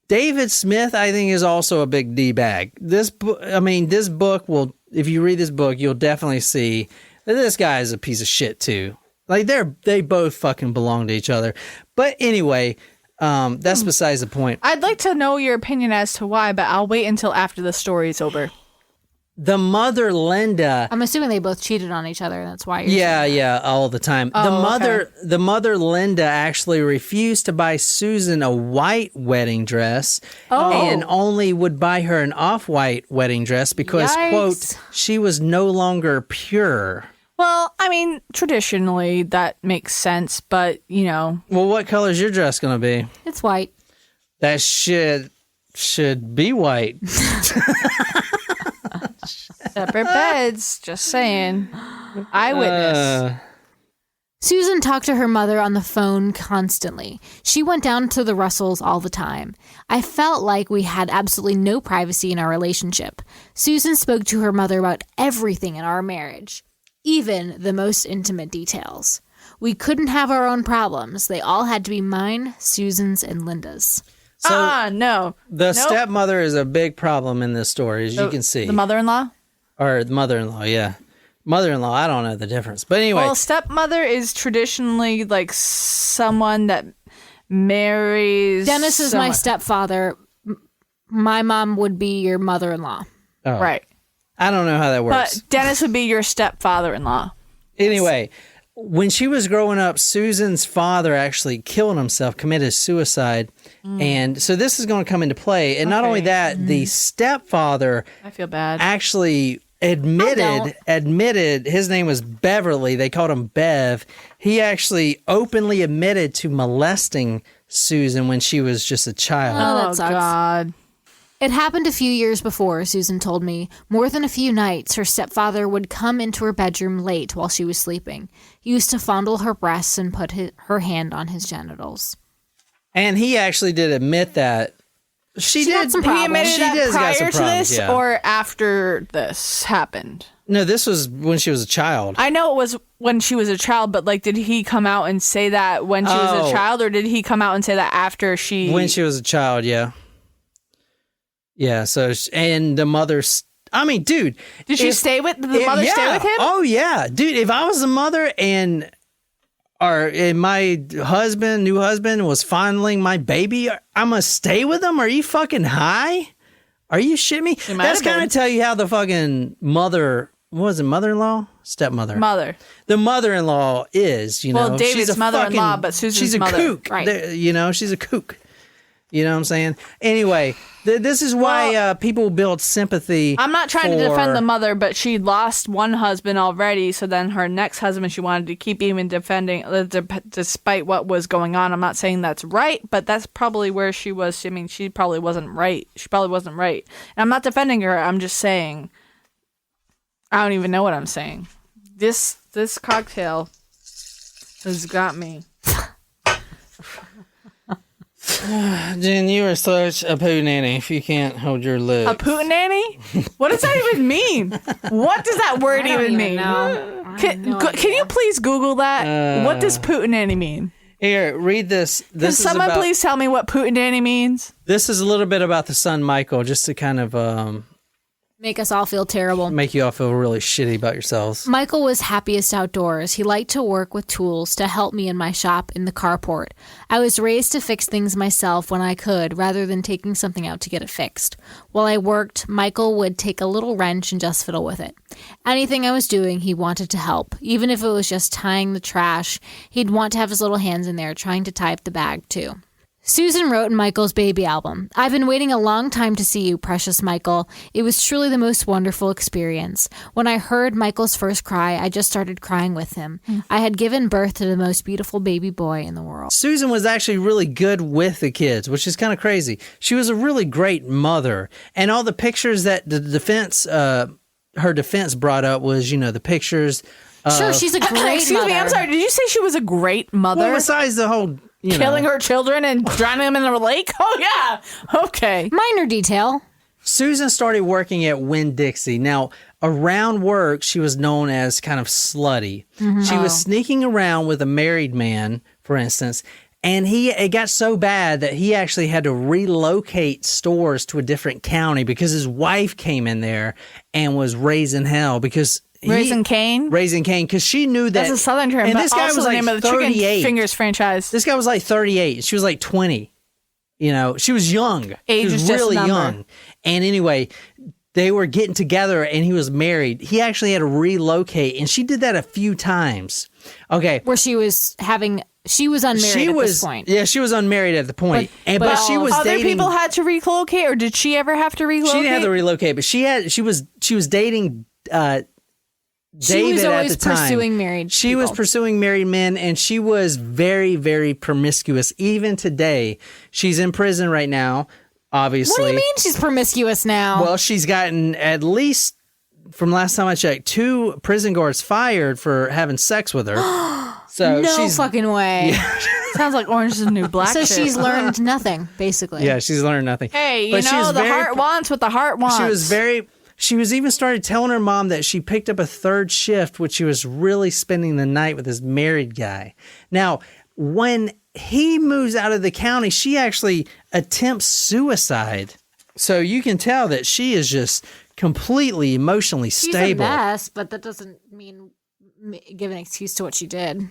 David Smith, I think, is also a big D-bag. This book will, if you read this book, you'll definitely see this guy is a piece of shit too. Like, they both fucking belong to each other. But anyway, that's besides the point. I'd like to know your opinion as to why, but I'll wait until after the story is over. The mother, Linda. I'm assuming they both cheated on each other, and that's why. Yeah, all the time. The mother, Linda, actually refused to buy Susan a white wedding dress, and only would buy her an off-white wedding dress because, quote, she was no longer pure. Well, traditionally that makes sense, but, Well, what color is your dress going to be? It's white. That shit should be white. Separate beds, just saying. Eyewitness. Susan talked to her mother on the phone constantly. She went down to the Russells all the time. I felt like we had absolutely no privacy in our relationship. Susan spoke to her mother about everything in our marriage, even the most intimate details. We couldn't have our own problems. They all had to be mine, Susan's, and Linda's. So no. The stepmother is a big problem in this story, as you can see. The mother-in-law? Or the mother-in-law, yeah. Mother-in-law, I don't know the difference. But anyway. Well, stepmother is traditionally like someone that marries. Dennis is my stepfather. My mom would be your mother-in-law. Oh. Right. I don't know how that works. But Dennis would be your stepfather-in-law. Anyway, when she was growing up, Susan's father actually killed himself, committed suicide. And so this is going to come into play. And not only that, the stepfather I feel bad. actually admitted his name was Beverly. They called him Bev. He actually openly admitted to molesting Susan when she was just a child. Oh, that sucks. God. It happened a few years before, Susan told me. More than a few nights, her stepfather would come into her bedroom late while she was sleeping. He used to fondle her breasts and put her hand on his genitals. And he actually did admit that. She got did. some He problems. admitted She that does got prior some to problems, this yeah. or after this happened? No, this was when she was a child. I know it was when she was a child, but like, did he come out and say that when she was a child, or did he come out and say that after she? When she was a child, yeah. Yeah, so, and the mother, I mean, dude. Did she stay with, did the mother stay with him? Oh, yeah. Dude, if I was the mother and my new husband was fondling my baby, I'm going to stay with him? Are you fucking high? Are you shitting me? That's kind of tell you how the fucking mother, what was it, mother-in-law? Stepmother. Mother. The mother-in-law is, you know. Well, David's she's a mother-in-law, fucking- but Susan's she's a mother. kook. Right. You know, she's a kook. You know what I'm saying? Anyway, this is why people build sympathy. I'm not trying to for- defend the mother, but she lost one husband already. So then her next husband, she wanted to keep even defending, despite what was going on. I'm not saying that's right, but that's probably where she was. I mean, she probably wasn't right. And I'm not defending her. I'm just saying, I don't even know what I'm saying. This cocktail has got me. Jen, you are such a poo nanny if you can't hold your lips. A pootananny? What does that even mean? What does that word even mean? Can you please Google that? What does pootananny mean? Here, read this. Can This is someone about, please tell me what pootananny means? This is a little bit about the son Michael, just to kind of Make us all feel terrible. make you all feel really shitty about yourselves. Michael was happiest outdoors. He liked to work with tools to help me in my shop in the carport. I was raised to fix things myself when I could, rather than taking something out to get it fixed. While I worked, Michael would take a little wrench and just fiddle with it. Anything I was doing, he wanted to help. Even if it was just tying the trash, he'd want to have his little hands in there trying to tie up the bag, too. Susan wrote in Michael's baby album, "I've been waiting a long time to see you, precious Michael. It was truly the most wonderful experience. When I heard Michael's first cry, I just started crying with him. I had given birth to the most beautiful baby boy in the world." Susan was actually really good with the kids, which is kind of crazy. She was a really great mother. And all the pictures that the defense, her defense brought up was, you know, the pictures. Sure, she's a great Excuse mother. me, I'm sorry. Did you say she was a great mother? Well, besides the whole, you Killing know. her children and drowning them in a lake? Oh, yeah. Okay. Minor detail. Susan started working at Winn-Dixie. Now, around work, she was known as kind of slutty. She was sneaking around with a married man, for instance, and it got so bad that he actually had to relocate stores to a different county because his wife came in there and was raising hell because Raising Cain? Raising Cain, because she knew that. That's a southern term. And but this guy also was the like name of the 38. Chicken Fingers franchise. This guy was like 38. She was like 20. You know, she was young. Age she was is just a really number. young. And anyway, they were getting together and he was married. He actually had to relocate, and she did that a few times. Okay. Where she was unmarried at this point. Yeah, she was unmarried at the point. But She was Other dating. people had to relocate, or did she ever have to relocate? She didn't have to relocate, but she was dating She was David always at the time. pursuing married She was people. pursuing married men, and she was very, very promiscuous. Even today, she's in prison right now. Obviously, What do you mean she's promiscuous now? Well, she's gotten, at least from last time I checked, 2 prison guards fired for having sex with her. So No she's fucking way. Sounds like Orange is the New Black. So shit. she's learned nothing, basically. Yeah, she's learned nothing. Hey, you But she know, was the very heart wants what the heart wants. She was even started telling her mom that she picked up a third shift, which she was really spending the night with this married guy. Now, when he moves out of the county, she actually attempts suicide. So you can tell that she is just completely emotionally She's stable. a mess, but that doesn't mean give an excuse to what she did.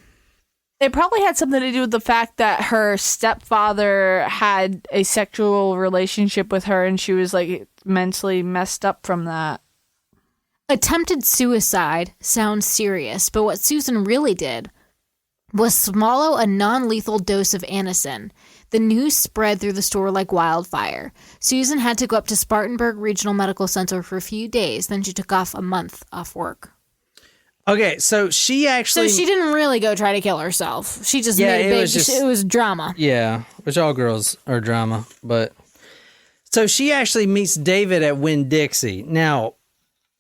It probably had something to do with the fact that her stepfather had a sexual relationship with her and she was like mentally messed up from that. Attempted suicide sounds serious, but what Susan really did was swallow a non-lethal dose of Anacin. The news spread through the store like wildfire. Susan had to go up to Spartanburg Regional Medical Center for a few days, then she took off a month off work. Okay, so she actually... So she didn't really go try to kill herself. She just Yeah, made it big... was just- it was drama. Yeah, which all girls are drama, but... So she actually meets David at Winn-Dixie. Now,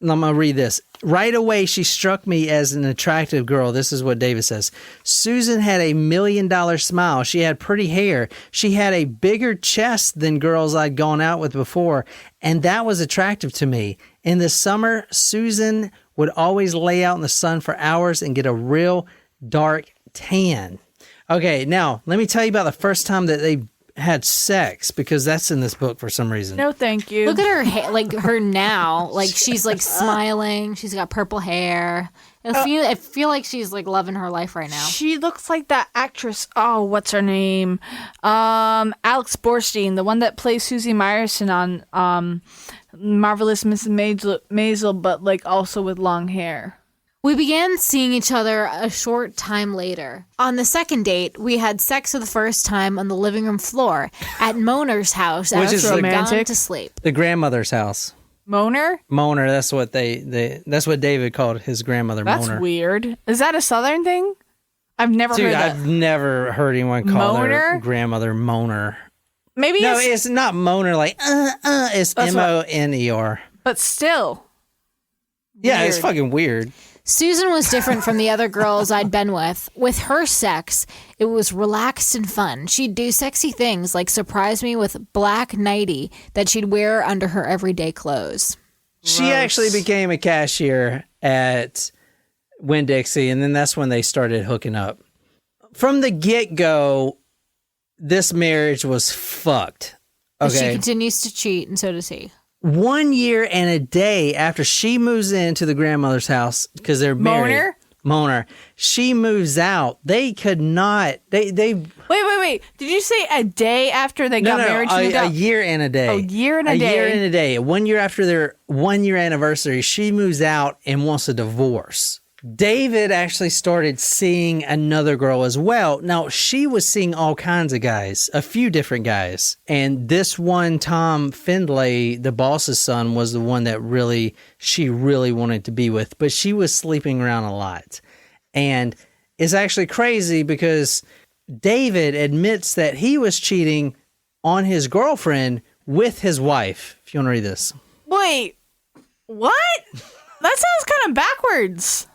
I'm going to read this. Right away, she struck me as an attractive girl. This is what David says. Susan had a $1 million smile. She had pretty hair. She had a bigger chest than girls I'd gone out with before, and that was attractive to me. In the summer, Susan would always lay out in the sun for hours and get a real dark tan. Okay, now, let me tell you about the first time that they had sex, because that's in this book for some reason. No, thank you. Look at her hair, like her now. Like she's like smiling. She's got purple hair. I feel like she's like loving her life right now. She looks like that actress. Oh, what's her name? Alex Borstein, the one that plays Susie Meyerson on Marvelous Mrs. Maisel, but like also with long hair. We began seeing each other a short time later. On the second date, we had sex for the first time on the living room floor at Moner's house Which after is she had romantic. gone to sleep. The grandmother's house. Moner? Moner, that's what that's what David called his grandmother, That's Moner. weird. Is that a Southern thing? I've never Dude, heard that. I've never heard anyone call their Moner? grandmother Moner. Maybe No, it's not Moner like it's That's what- Moner. but still. Yeah, it's Weird. fucking weird. Susan was different from the other girls I'd been with. With her sex, it was relaxed and fun. She'd do sexy things like surprise me with black nightie that she'd wear under her everyday clothes. She actually became a cashier at Winn-Dixie, and then that's when they started hooking up. From the get-go, this marriage was fucked. But she Okay. continues to cheat, and so does he. 1 year and a day after she moves into the grandmother's house, because they're married. Moner. She moves out. They could not. They Wait. Did you say a day after they got married? She moved a out? year and a day. A year and a day. year and a day. 1 year after their 1 year anniversary, she moves out and wants a divorce. David actually started seeing another girl as well. Now, she was seeing all kinds of guys, a few different guys. And this one, Tom Findlay, the boss's son, was the one that she really wanted to be with. But she was sleeping around a lot. And it's actually crazy because David admits that he was cheating on his girlfriend with his wife. If you want to read this. Wait, what? That sounds kind of backwards.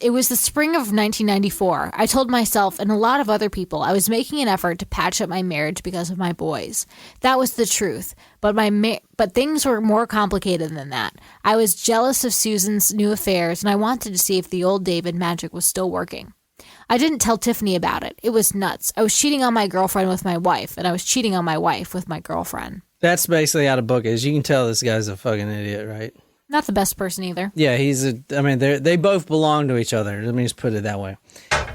It was the spring of 1994. I told myself and a lot of other people I was making an effort to patch up my marriage because of my boys. That was the truth. But but things were more complicated than that. I was jealous of Susan's new affairs, and I wanted to see if the old David magic was still working. I didn't tell Tiffany about it. It was nuts. I was cheating on my girlfriend with my wife, and I was cheating on my wife with my girlfriend. That's basically how the book is. You can tell this guy's a fucking idiot, right? Not the best person either. Yeah, they both belong to each other. Let me just put it that way.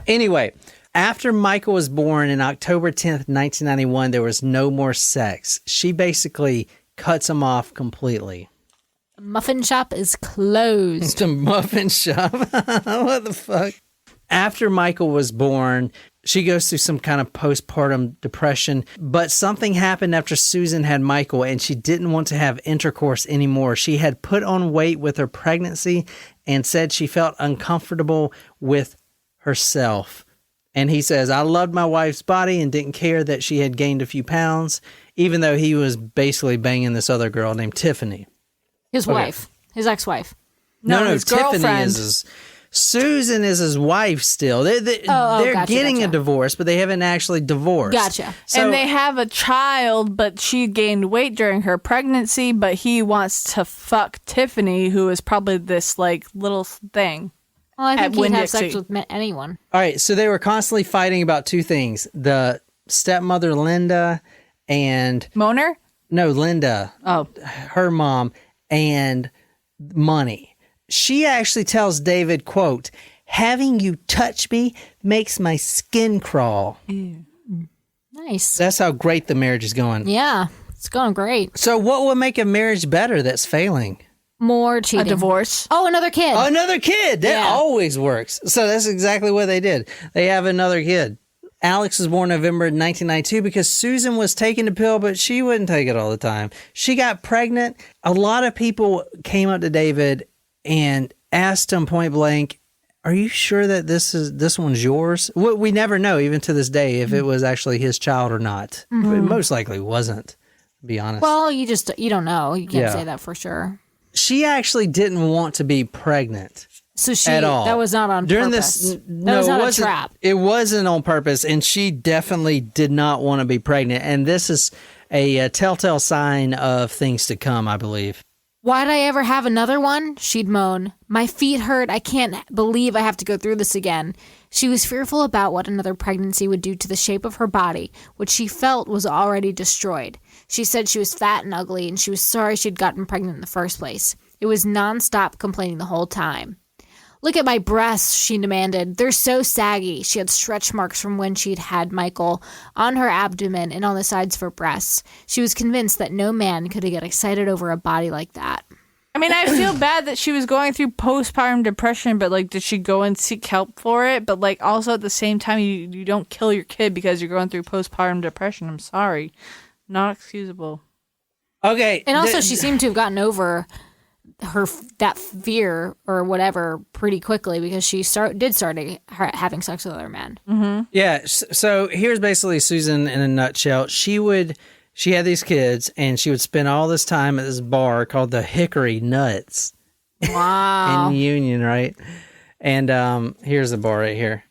Anyway, after Michael was born in October 10th, 1991, there was no more sex. She basically cuts him off completely. The muffin shop is closed. The muffin shop? What the fuck? After Michael was born, she goes through some kind of postpartum depression, but something happened after Susan had Michael and she didn't want to have intercourse anymore. She had put on weight with her pregnancy and said she felt uncomfortable with herself. And he says, I loved my wife's body and didn't care that she had gained a few pounds, even though he was basically banging this other girl named Tiffany. His wife. His ex-wife. No, his Tiffany girlfriend. is his... Susan is his wife still. They're getting a divorce, but they haven't actually divorced. Gotcha. So, and they have a child, but she gained weight during her pregnancy, but he wants to fuck Tiffany, who is probably this like little thing. Well, I think he'd have Winn-Dixie. sex with anyone. all right, so they were constantly fighting about two things. The stepmother, Linda, and... Moner? No, Linda. Oh. Her mom, and money. She actually tells David, quote, "Having you touch me makes my skin crawl." Nice. That's how great the marriage is going. Yeah, it's going great. So what would make a marriage better that's failing? More cheating. A divorce. Oh, another kid. Another kid. That always works. So that's exactly what they did. They have another kid. Alex was born November 1992 because Susan was taking the pill, but she wouldn't take it all the time. She got pregnant. A lot of people came up to David and asked him point blank, "Are you sure that this one's yours?" We never know, even to this day, if it was actually his child or not. It most likely wasn't, to be honest. Well, you don't know. You can't say that for sure. She actually didn't want to be pregnant. So at all. That was not on purpose. That was not a trap. It wasn't on purpose, and she definitely did not want to be pregnant. And this is a telltale sign of things to come, I believe. Why'd I ever have another one? She'd moan. My feet hurt. I can't believe I have to go through this again. She was fearful about what another pregnancy would do to the shape of her body, which she felt was already destroyed. She said she was fat and ugly, and she was sorry she'd gotten pregnant in the first place. It was nonstop complaining the whole time. Look at my breasts, she demanded. They're so saggy. She had stretch marks from when she'd had Michael on her abdomen and on the sides of her breasts. She was convinced that no man could get excited over a body like that. I mean, I feel bad that she was going through postpartum depression, but like, did she go and seek help for it? But like, also at the same time, you don't kill your kid because you're going through postpartum depression. I'm sorry. Not excusable. Okay. And also, she seemed to have gotten over that fear or whatever pretty quickly because she did start having sex with other men. Mm-hmm. Yeah. So here's basically Susan in a nutshell. She had these kids, and she would spend all this time at this bar called the Hickory Nuts. Wow. In Union, right? And here's the bar right here.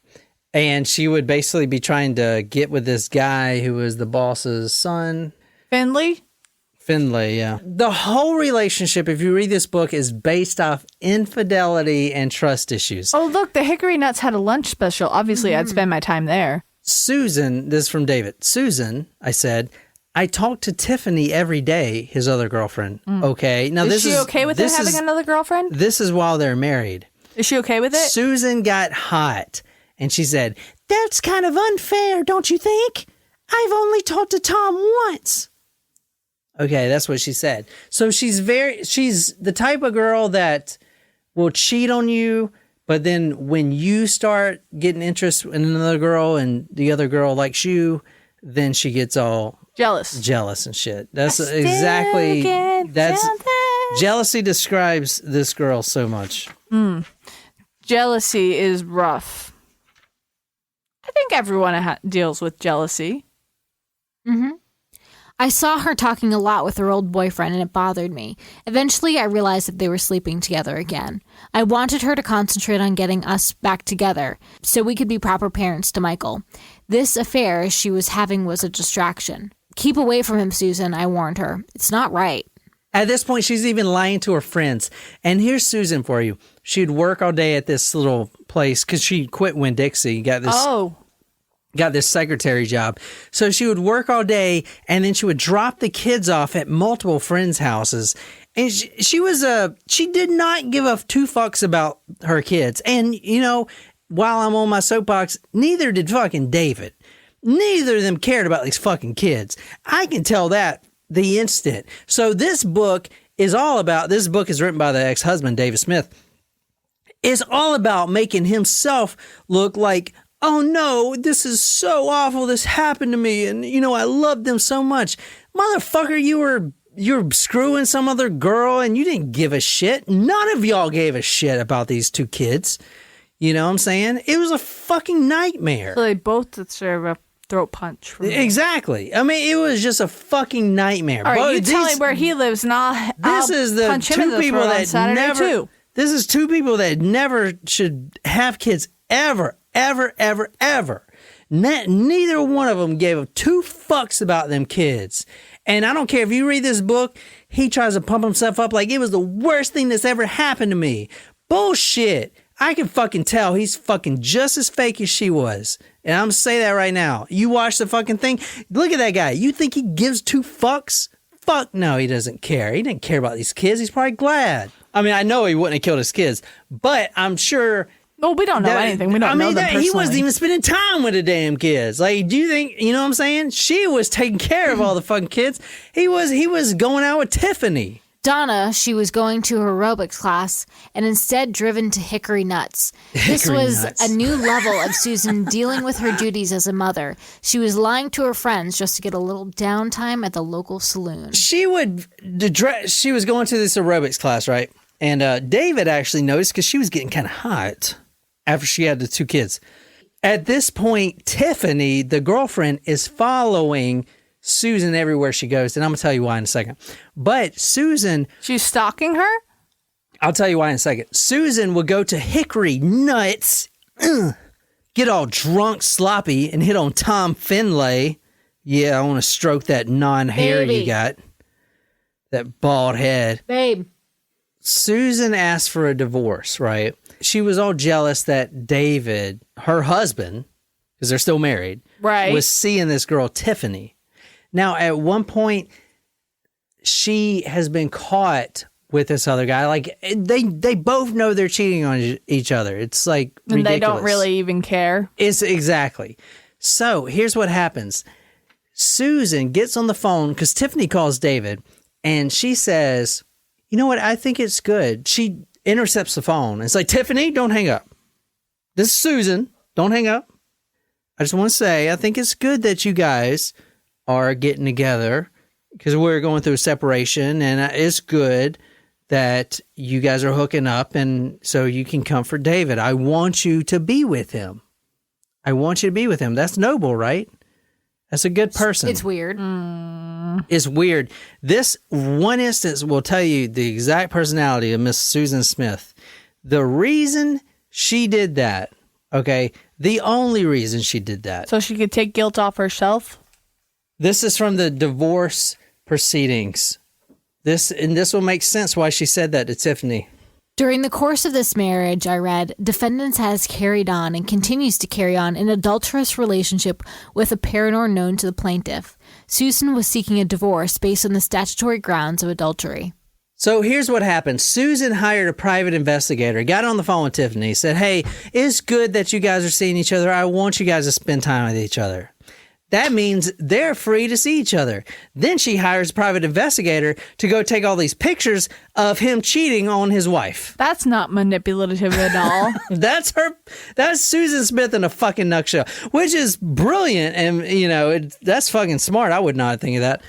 And she would basically be trying to get with this guy who was the boss's son. Finley, yeah. The whole relationship, if you read this book, is based off infidelity and trust issues. Oh, look, the Hickory Nuts had a lunch special. Obviously, I'd spend my time there. Susan, this is from David. Susan, I said, I talk to Tiffany every day, his other girlfriend. Okay. Now, Is she okay with it having another girlfriend? This is while they're married. Is she okay with it? Susan got hot, and she said, "That's kind of unfair, don't you think? I've only talked to Tom once." Okay, that's what she said. So she's the type of girl that will cheat on you, but then when you start getting interest in another girl and the other girl likes you, then she gets all jealous and shit. That's exactly jealousy describes this girl so much. Jealousy is rough. I think everyone deals with jealousy. Mm-hmm. I saw her talking a lot with her old boyfriend, and it bothered me. Eventually, I realized that they were sleeping together again. I wanted her to concentrate on getting us back together so we could be proper parents to Michael. This affair she was having was a distraction. Keep away from him, Susan, I warned her. It's not right. At this point, she's even lying to her friends. And here's Susan for you. She'd work all day at this little place because she quit Winn-Dixie, got this secretary job. So she would work all day, and then she would drop the kids off at multiple friends' houses. And she did not give a two fucks about her kids. And, you know, while I'm on my soapbox, neither did fucking David. Neither of them cared about these fucking kids. I can tell that the instant. So this book is written by the ex-husband, David Smith. It's all about making himself look like, oh no, this is so awful. This happened to me. And, you know, I loved them so much. Motherfucker, you're screwing some other girl and you didn't give a shit. None of y'all gave a shit about these two kids. You know what I'm saying? It was a fucking nightmare. So they both deserve a throat punch. Exactly. I mean, it was just a fucking nightmare. All right, you tell me where he lives and I'll is the punch him in two the people throat on that Saturday never. too. This is two people that never should have kids ever, ever, ever, ever. Neither one of them gave two fucks about them kids. And I don't care if you read this book, he tries to pump himself up like it was the worst thing that's ever happened to me. Bullshit. I can fucking tell he's fucking just as fake as she was. And I'm gonna say that right now. You watch the fucking thing. Look at that guy. You think he gives two fucks? Fuck no, he doesn't care. He didn't care about these kids. He's probably glad. I mean, I know he wouldn't have killed his kids, but I'm sure... Well, we don't know anything. We don't know them personally. He wasn't even spending time with the damn kids. Like, do you think, you know what I'm saying? She was taking care of all the fucking kids. He was going out with Tiffany. Donna, she was going to her aerobics class and instead driven to Hickory Nuts. This was a new level of Susan dealing with her duties as a mother. She was lying to her friends just to get a little downtime at the local saloon. She was going to this aerobics class, right? And David actually noticed because she was getting kind of hot after she had the two kids. At this point, Tiffany, the girlfriend, is following Susan everywhere she goes. And I'm going to tell you why in a second. But Susan... She's stalking her? I'll tell you why in a second. Susan would go to Hickory Nuts, get all drunk, sloppy, and hit on Tom Finlay. Yeah, I want to stroke that non-hair you got. That bald head. Babe. Susan asked for a divorce, right? She was all jealous that David, her husband, because they're still married, right, was seeing this girl, Tiffany. Now, at one point, she has been caught with this other guy. Like, they both know they're cheating on each other. It's like ridiculous. And they don't really even care. It's exactly. So, here's what happens. Susan gets on the phone because Tiffany calls David, and she says, you know what? I think it's good. She intercepts the phone. It's like, Tiffany, don't hang up. This is Susan. Don't hang up. I just want to say, I think it's good that you guys are getting together because we're going through a separation, and it's good that you guys are hooking up, and so you can comfort David. I want you to be with him. I want you to be with him. That's noble, right? That's a good person. It's weird. It's weird. This one instance will tell you the exact personality of Miss Susan Smith. The reason she did that, okay, the only reason she did that. So she could take guilt off herself? This is from the divorce proceedings. This will make sense why she said that to Tiffany. During the course of this marriage, I read, defendants has carried on and continues to carry on an adulterous relationship with a paramour known to the plaintiff. Susan was seeking a divorce based on the statutory grounds of adultery. So here's what happened. Susan hired a private investigator, got on the phone with Tiffany, said, hey, it's good that you guys are seeing each other. I want you guys to spend time with each other. That means they're free to see each other. Then she hires a private investigator to go take all these pictures of him cheating on his wife. That's not manipulative at all. That's Susan Smith in a fucking nutshell, which is brilliant. And, you know, that's fucking smart. I would not think of that.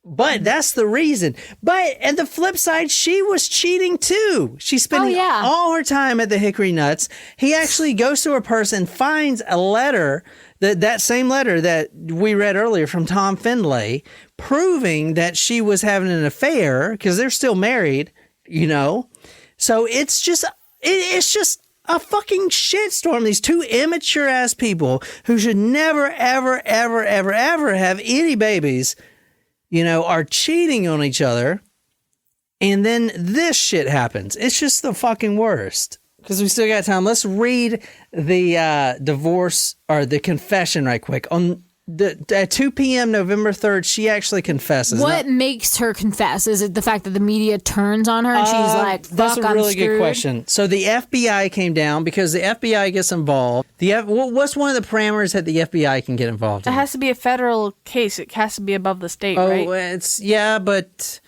But that's the reason. But at the flip side, she was cheating too. She's spending all her time at the Hickory Nuts. He actually goes to her purse and finds a letter, that same letter that we read earlier from Tom Finlay, proving that she was having an affair because they're still married, you know. So it's just a fucking shitstorm. These two immature ass people who should never, ever, ever, ever, ever have any babies, you know, are cheating on each other, and then this shit happens. It's just the fucking worst. Because we still got time. Let's read the divorce or the confession right quick. At 2 p.m. November 3rd, she actually confesses. What makes her confess? Is it the fact that the media turns on her and she's like, fuck, that's a really good question. So the FBI came down because the FBI gets involved. What's one of the parameters that the FBI can get involved in? It has to be a federal case. It has to be above the state, right? Oh, but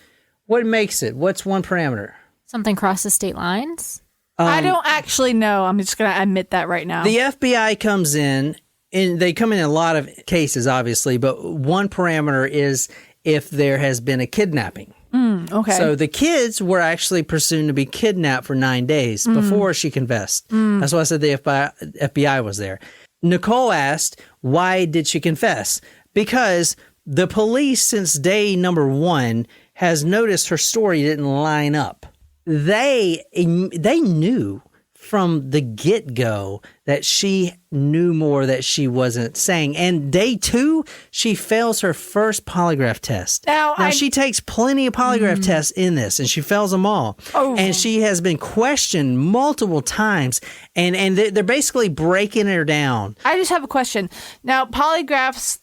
what makes it? What's one parameter? Something crosses state lines? I don't actually know. I'm just going to admit that right now. The FBI comes in, and they come in a lot of cases, obviously, but one parameter is if there has been a kidnapping. Okay. So the kids were actually presumed to be kidnapped for 9 days before she confessed. That's why I said the FBI was there. Nicole asked, why did she confess? Because the police, since day number 1, has noticed her story didn't line up. they knew from the get-go that she knew more that she wasn't saying. And day 2, she fails her first polygraph test. Now she takes plenty of polygraph tests in this, and she fails them all. Oh. And she has been questioned multiple times, and they're basically breaking her down. I just have a question. Now, polygraphs,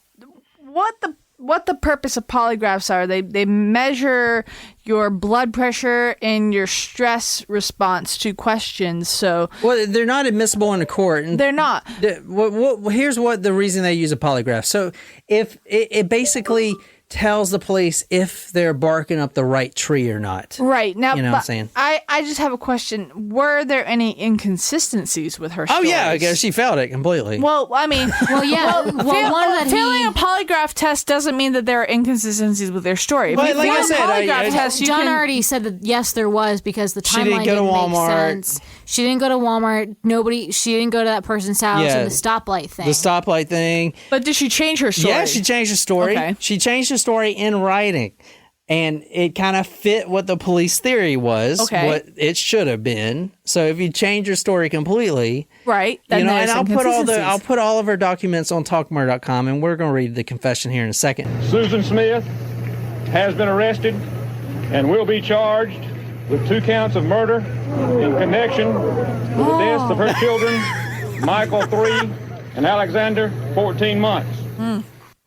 what the purpose of polygraphs are? They measure your blood pressure and your stress response to questions. So, well, they're not admissible in a court. And they're not. Here's what the reason they use a polygraph. So, if it basically tells the police if they're barking up the right tree or not. Right. Now, you know what I'm saying? I just have a question. Were there any inconsistencies with her Oh, stories? yeah. I guess she failed it completely. Well, I mean... Well, yeah. Failing a polygraph test doesn't mean that there are inconsistencies with their story. But like I said, John already said that, yes, there was, because the She timeline didn't go to didn't make Walmart. sense. She didn't go to Walmart. She didn't go to that person's house Yeah. and the stoplight thing. The stoplight thing. But did she change her story? Yeah, she changed the story. Okay. She changed the story in writing. And it kind of fit what the police theory was, what it should have been. So if you change your story completely, right? Then and I'll put all of her documents on talkmurder.com, and we're going to read the confession here in a second. Susan Smith has been arrested and will be charged with 2 counts of murder in connection with the deaths of her children, Michael 3 and Alexander 14 months.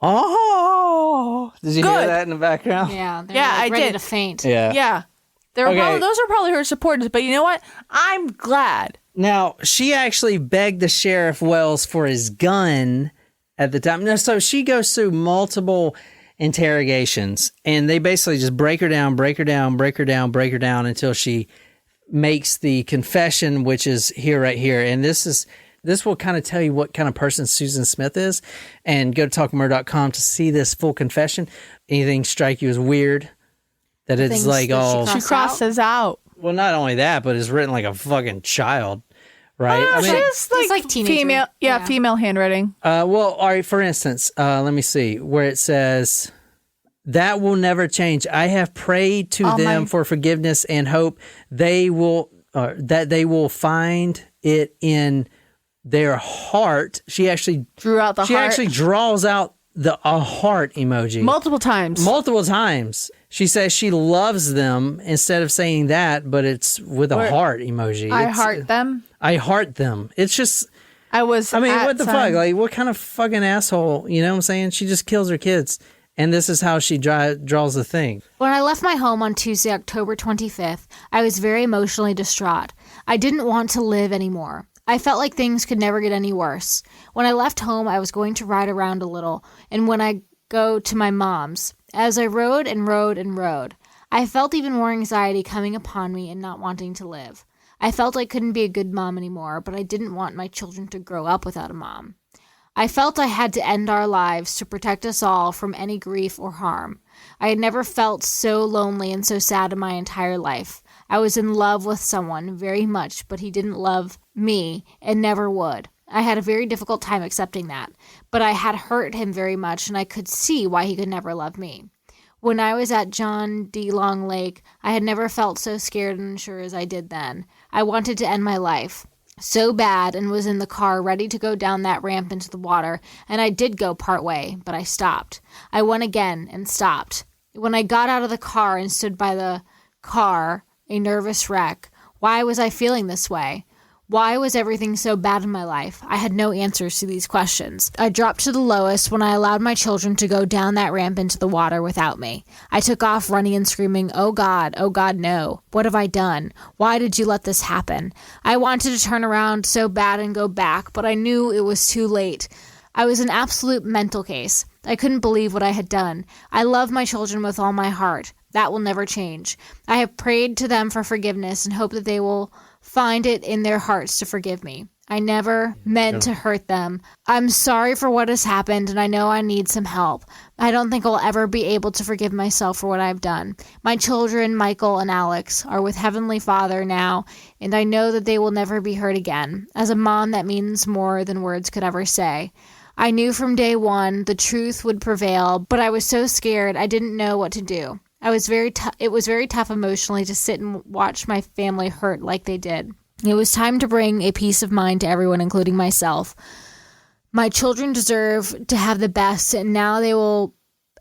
Oh, did you hear that in the background? Yeah, they're I ready did. to faint. Yeah. Yeah. Those are probably her supporters, but you know what? I'm glad. Now, she actually begged the Sheriff Wells for his gun at the time. No, so she goes through multiple interrogations, and they basically just break her down until she makes the confession, which is right here. And this will kind of tell you what kind of person Susan Smith is. And go to talkmurder.com to see this full confession. Anything strike you as weird? That it's Things like that all... She crosses out. Well, not only that, but it's written like a fucking child, right? I mean, it's like teenager. female, Yeah. female handwriting. Well, all right, for instance, let me see, where it says, that will never change. I have prayed to them for forgiveness and hope that they will find it in their heart. She actually actually draws out a heart emoji. Multiple times. She says she loves them instead of saying that, but it's with a heart emoji. I heart them. I heart them. It's just... what the fuck? Like, what kind of fucking asshole? You know what I'm saying? She just kills her kids. And this is how she draws the thing. When I left my home on Tuesday, October 25th, I was very emotionally distraught. I didn't want to live anymore. I felt like things could never get any worse. When I left home, I was going to ride around a little, and when I go to my mom's. As I rode and rode and rode, I felt even more anxiety coming upon me and not wanting to live. I felt I couldn't be a good mom anymore, but I didn't want my children to grow up without a mom. I felt I had to end our lives to protect us all from any grief or harm. I had never felt so lonely and so sad in my entire life. I was in love with someone very much, but he didn't love me and never would. I had a very difficult time accepting that, but I had hurt him very much, and I could see why he could never love me. When I was at John D. Long Lake, I had never felt so scared and unsure as I did then. I wanted to end my life so bad and was in the car ready to go down that ramp into the water, and I did go part way, but I stopped. I went again and stopped. When I got out of the car and stood by the car, a nervous wreck, why was I feeling this way? Why was everything so bad in my life? I had no answers to these questions. I dropped to the lowest when I allowed my children to go down that ramp into the water without me. I took off running and screaming, oh God, no. What have I done? Why did you let this happen? I wanted to turn around so bad and go back, but I knew it was too late. I was an absolute mental case. I couldn't believe what I had done. I love my children with all my heart. That will never change. I have prayed to them for forgiveness and hope that they will find it in their hearts to forgive me. I never meant to hurt them. I'm sorry for what has happened, and I know I need some help. I don't think I'll ever be able to forgive myself for what I've done. My children, Michael and Alex, are with Heavenly Father now, and I know that they will never be hurt again. As a mom, that means more than words could ever say. I knew from day one the truth would prevail, but I was so scared I didn't know what to do. It was very tough emotionally to sit and watch my family hurt like they did. It was time to bring a peace of mind to everyone, including myself. My children deserve to have the best, and now they will.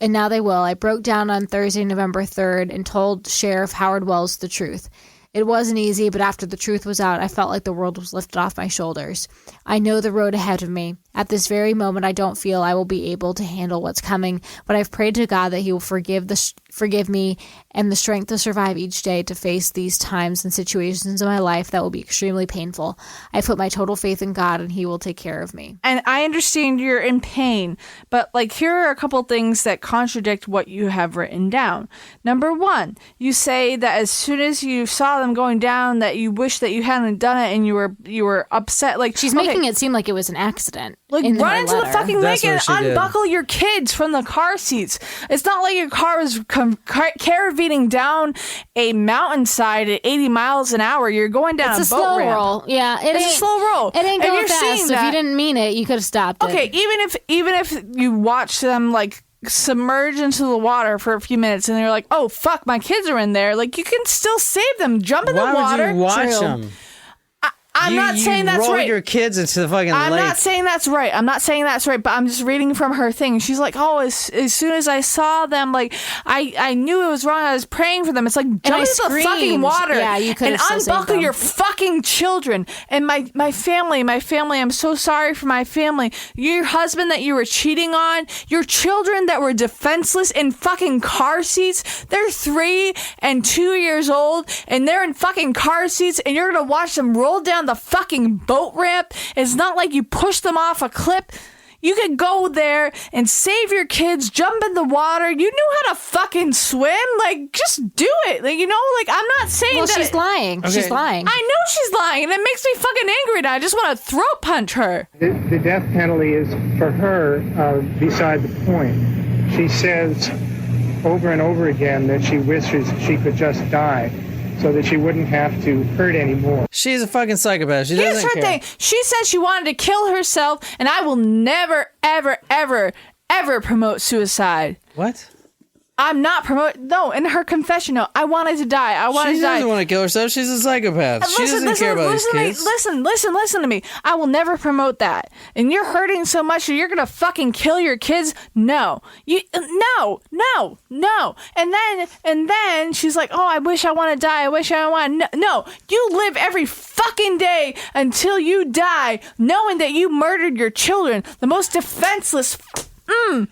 I broke down on Thursday, November 3rd, and told Sheriff Howard Wells the truth. It wasn't easy, but after the truth was out, I felt like the world was lifted off my shoulders. I know the road ahead of me. At this very moment, I don't feel I will be able to handle what's coming, but I've prayed to God that he will forgive me and the strength to survive each day to face these times and situations in my life that will be extremely painful. I put my total faith in God, and he will take care of me. And I understand you're in pain, but like here are a couple things that contradict what you have written down. Number one, you say that as soon as you saw them going down, that you wish that you hadn't done it, and you were upset. Like she's making it seem like it was an accident. Like run into the fucking lake and unbuckle your kids from the car seats. It's not like your car was caravanning down a mountainside at 80 miles an hour. You're going down it's a boat slow ramp. Roll. Yeah, it's a slow roll. It ain't going fast. So if you didn't mean it, you could have stopped it. Okay, even if you watch them like submerge into the water for a few minutes and they're like, oh fuck, my kids are in there, like you can still save them. Jump in the water. Why would you watch them? I'm not saying that's roll right. Your kids into the fucking I'm lake. not saying that's right. But I'm just reading from her thing. She's like, oh, as soon as I saw them, like I knew it was wrong. I was praying for them. It's like jump into the fucking water. Yeah, you could and unbuckle your fucking children. And my family. I'm so sorry for my family. Your husband that you were cheating on. Your children that were defenseless in fucking car seats. They're 3 and 2 years old, and they're in fucking car seats, and you're gonna watch them roll down the fucking boat ramp. It's not like you push them off a cliff. You could go there and save your kids, jump in the water. You knew how to fucking swim. Like, just do it. Like, like, I'm not saying that. She's lying. Okay. She's lying. I know she's lying, and it makes me fucking angry, and I just want to throat punch her. The death penalty is, for her, beside the point. She says over and over again that she wishes she could just die, so that she wouldn't have to hurt anymore. She's a fucking psychopath. She doesn't care. Here's her thing. She said she wanted to kill herself, and I will never, ever, ever, ever promote suicide. What? I'm not promoting. No, in her confession note, I wanted to die. She doesn't want to kill herself. She's a psychopath. She doesn't care about these kids. Listen to me. I will never promote that. And you're hurting so much that you're gonna fucking kill your kids. No. No. And then she's like, oh, I wish I want to die. I wish I want. No. You live every fucking day until you die, knowing that you murdered your children, the most defenseless.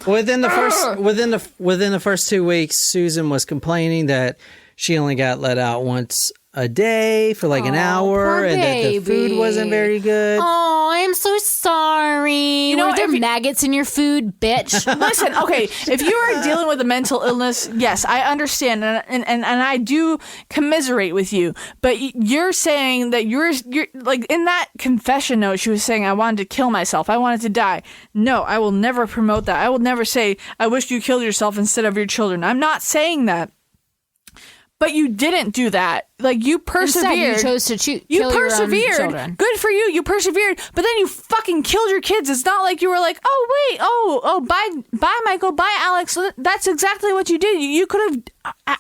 Within the first 2 weeks, Susan was complaining that she only got let out once a day for like an hour, and that the food wasn't very good. Oh, I'm so sorry. Were there maggots in your food, bitch? Listen, okay, if you are dealing with a mental illness, yes, I understand, and I do commiserate with you. But you're saying that you're like in that confession note, she was saying, I wanted to kill myself. I wanted to die. No, I will never promote that. I will never say, I wish you killed yourself instead of your children. I'm not saying that. But you didn't do that. Like, you persevered. Instead, you chose to kill you persevered. Your own children. Good for you. You persevered. But then you fucking killed your kids. It's not like you were like, oh, wait. Oh, bye, Michael. Bye, Alex. That's exactly what you did. You could have...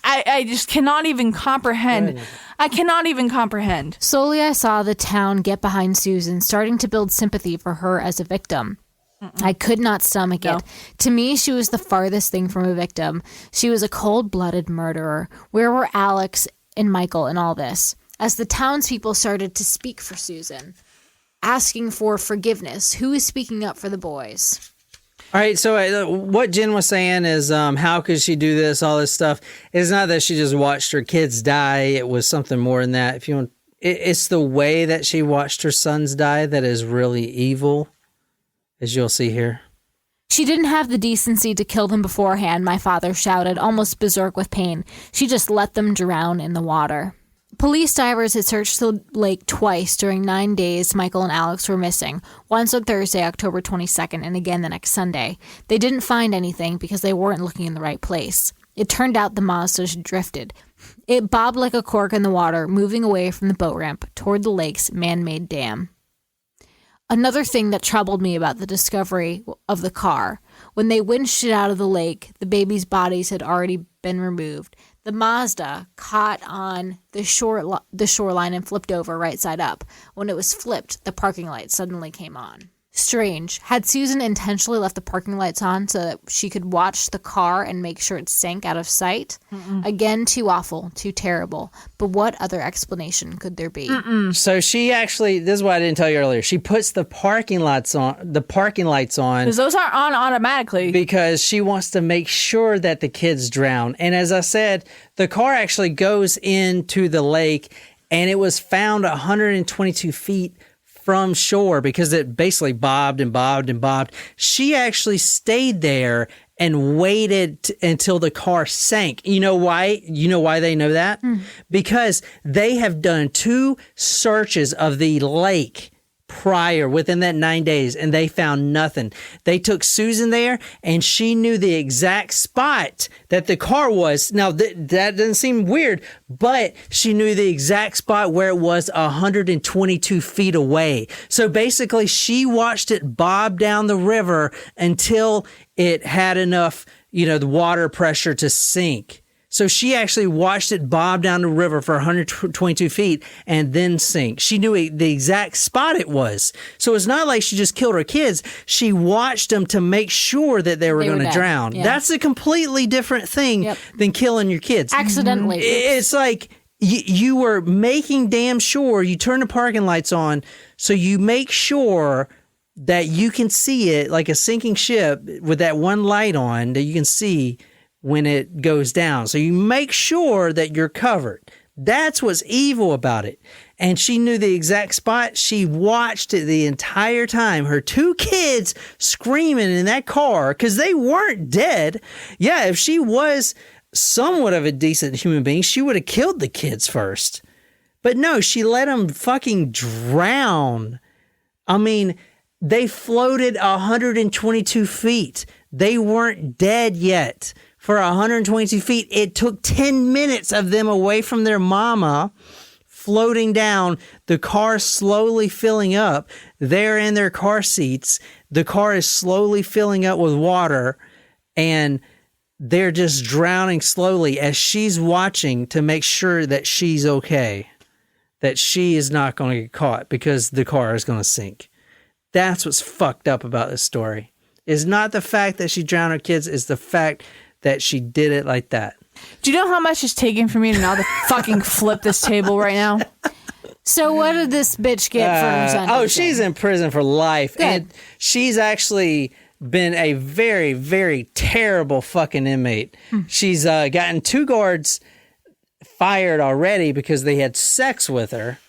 I just cannot even comprehend. I cannot even comprehend. Slowly, I saw the town get behind Susan, starting to build sympathy for her as a victim. I could not stomach it. To me, she was the farthest thing from a victim. She was a cold-blooded murderer. Where were Alex and Michael in all this? As the townspeople started to speak for Susan, asking for forgiveness, who is speaking up for the boys? All right, so what Jen was saying is, how could she do this, all this stuff? It's not that she just watched her kids die. It was something more than that. If you want, it's the way that she watched her sons die that is really evil. As you'll see here. She didn't have the decency to kill them beforehand, my father shouted, almost berserk with pain. She just let them drown in the water. Police divers had searched the lake twice during 9 days Michael and Alex were missing, once on Thursday, October 22nd, and again the next Sunday. They didn't find anything because they weren't looking in the right place. It turned out the Momsters had drifted. It bobbed like a cork in the water, moving away from the boat ramp toward the lake's man-made dam. Another thing that troubled me about the discovery of the car, when they winched it out of the lake, the babies' bodies had already been removed. The Mazda caught on the shoreline and flipped over right side up. When it was flipped, the parking light suddenly came on. Strange. Had Susan intentionally left the parking lights on so that she could watch the car and make sure it sank out of sight? Again, too awful, too terrible. But what other explanation could there be? So she actually, this is what I didn't tell you earlier. She puts the parking lights on Because those aren't on automatically. because she wants to make sure that the kids drown. And as I said, the car actually goes into the lake, and it was found 122 feet from shore because it basically bobbed and bobbed and bobbed. She actually stayed there and waited until the car sank. You know why? You know why they know that? Because they have done 2 searches of the lake prior within that 9 days, and they found nothing. They took Susan there, and she knew the exact spot that the car was. Now, that doesn't seem weird, but she knew the exact spot where it was 122 feet away. So basically, she watched it bob down the river until it had enough, the water pressure to sink. So she actually watched it bob down the river for 122 feet and then sink. She knew the exact spot it was. So it's not like she just killed her kids. She watched them to make sure that they were going to drown. Yeah. That's a completely different thing than killing your kids. Accidentally. It's like you were making damn sure you turn the parking lights on, so you make sure that you can see it like a sinking ship with that one light on that you can see when it goes down. So you make sure that you're covered. That's what's evil about it. And she knew the exact spot. She watched it the entire time. Her 2 kids screaming in that car because they weren't dead. Yeah, if she was somewhat of a decent human being, she would have killed the kids first. But no, she let them fucking drown. I mean, they floated 122 feet. They weren't dead yet. For 122 feet, it took 10 minutes of them away from their mama, floating down, the car slowly filling up. They're in their car seats. The car is slowly filling up with water, and they're just drowning slowly as she's watching to make sure that she's okay, that she is not going to get caught because the car is going to sink. That's what's fucked up about this story. It's not the fact that she drowned her kids, it's the fact that she did it like that. Do you know how much it's taken for me to now to fucking flip this table right now? So what did this bitch get for sentencing? She's in prison for life. Good. And she's actually been a very, very terrible fucking inmate. She's gotten 2 guards fired already because they had sex with her.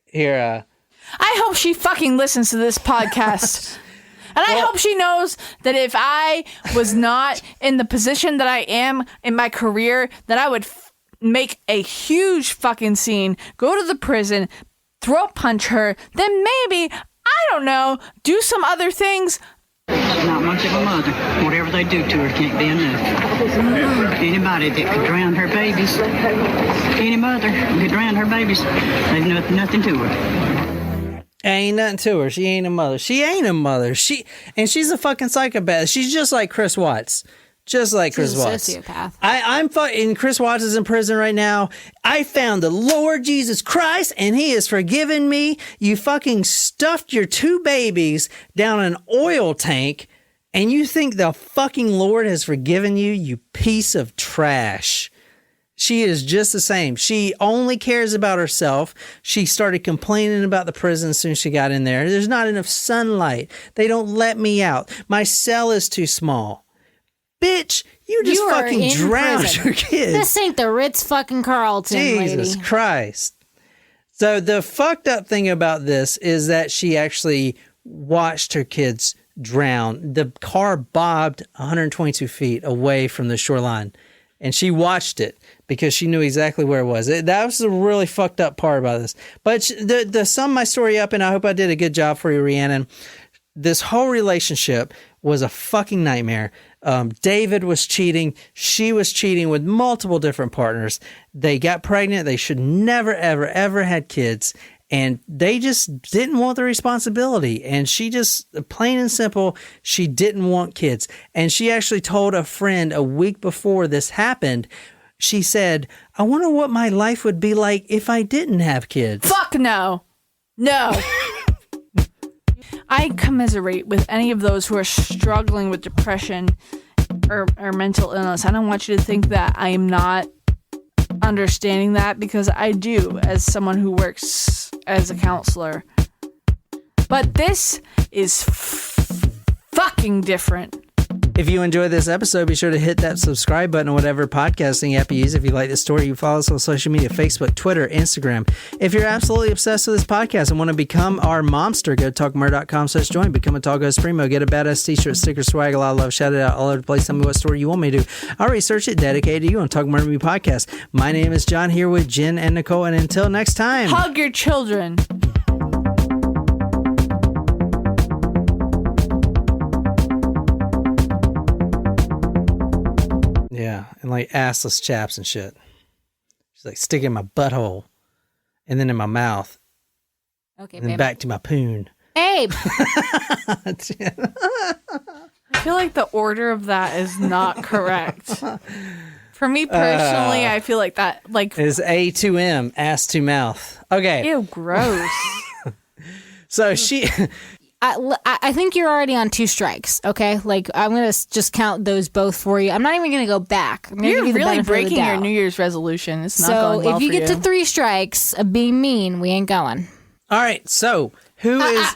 Here, I hope she fucking listens to this podcast. And I hope she knows that if I was not in the position that I am in my career, that I would make a huge fucking scene, go to the prison, throat punch her, then maybe, I don't know, do some other things. Not much of a mother. Whatever they do to her can't be enough. Anybody that could drown her babies, any mother could drown her babies, they've nothing to her. Ain't nothing to her. She ain't a mother. She's a fucking psychopath. She's just like Chris Watts. Just like Chris Watts. She's a sociopath. I'm fucking, Chris Watts is in prison right now. I found the Lord Jesus Christ and he has forgiven me. You fucking stuffed your 2 babies down an oil tank and you think the fucking Lord has forgiven you, you piece of trash. She is just the same. She only cares about herself. She started complaining about the prison as soon as she got in there. There's not enough sunlight. They don't let me out. My cell is too small. Bitch, you just fucking drowned your kids. This ain't the Ritz fucking Carlton, Jesus lady. Christ. So the fucked up thing about this is that she actually watched her kids drown. The car bobbed 122 feet away from the shoreline, and she watched it because she knew exactly where it was. That was the really fucked up part about this. But to sum my story up, and I hope I did a good job for you, Rhiannon, this whole relationship was a fucking nightmare. David was cheating. She was cheating with multiple different partners. They got pregnant. They should never, ever, ever had kids. And they just didn't want the responsibility. And she just, plain and simple, she didn't want kids. And she actually told a friend a week before this happened, she said, I wonder what my life would be like if I didn't have kids. Fuck no. No. I commiserate with any of those who are struggling with depression or mental illness. I don't want you to think that I am not understanding that, because I do, as someone who works as a counselor. But this is fucking different. If you enjoyed this episode, be sure to hit that subscribe button on whatever podcasting app you use. If you like this story, you follow us on social media, Facebook, Twitter, Instagram. If you're absolutely obsessed with this podcast and want to become our momster, go to talkmurder.com/join. Become a Talk Host Primo. Get a badass t-shirt, sticker, swag, a lot of love. Shout it out all over the place. Tell me what story you want me to do. I'll research it, dedicated to you on Talk Murder Me Podcast. My name is John, here with Jen and Nicole. And until next time. Hug your children. Yeah, and like assless chaps and shit. She's like, stick it in my butthole, and then in my mouth, Okay, and then babe. back to my poon. Abe! I feel like the order of that is not correct. For me personally, I feel like that, like, Is A to M, ass to mouth. Okay, ew, gross. so she... I think you're already on 2 strikes, okay? Like, I'm going to just count those both for you. I'm not even going to go back. I'm gonna You're give you the really benefit of the breaking your doubt. New Year's resolution. It's not So going well if you for get to 3 strikes of being mean, we ain't going. All right, so who is...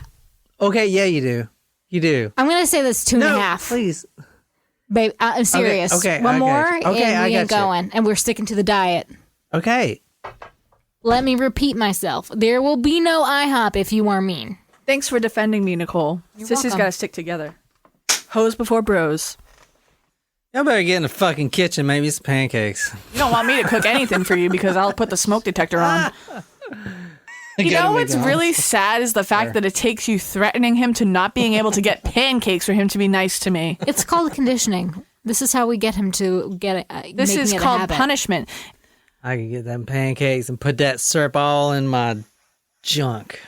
Okay, yeah, you do. You do. I'm going to say that's 2.5. Please. Babe, I'm serious. okay, One I more, got you. Okay, and I we ain't got you. going. And we're sticking to the diet. Okay. Let me repeat myself. There will be no IHOP if you are mean. Thanks for defending me, Nicole. Sissies welcome. got to stick together. Hoes before bros. Y'all better get in the fucking kitchen, make me some pancakes. You don't want me to cook anything for you because I'll put the smoke detector on. You know what's really sad is the fact that it takes you threatening him to not being able to get pancakes for him to be nice to me. It's called conditioning. This is how we get him to get it. This is called punishment. I can get them pancakes and put that syrup all in my junk.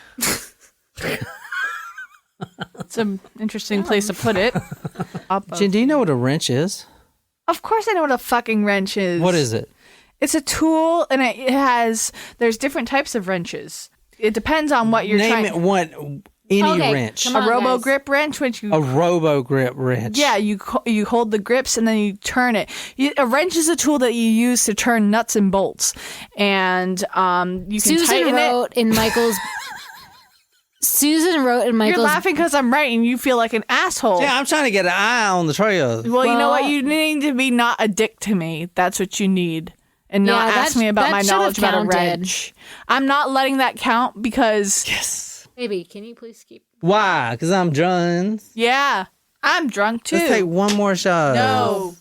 It's an interesting place to put it. Jen, do you know what a wrench is? Of course I know what a fucking wrench is. What is it? It's a tool, and it has, there's different types of wrenches. It depends on what you're Name trying. it one. Any Okay, wrench. come A on, robo guys. grip wrench, which you A robo grip wrench. yeah, you hold the grips and then you turn it. A wrench is a tool that you use to turn nuts and bolts, and you can Susan tighten it. wrote in Michael's. Susan wrote in You're Michael's. laughing because I'm right, and you feel like an asshole. Yeah, I'm trying to get an eye on the trail. Well, you know what? Well- You need to be not a dick to me. That's what you need. And not Yeah, ask me about that my should have knowledge about a counted. wrench. I'm not letting that count because, Yes. Baby, can you please keep? Why? Because I'm drunk. yeah, I'm drunk too. Let's take one more shot. No.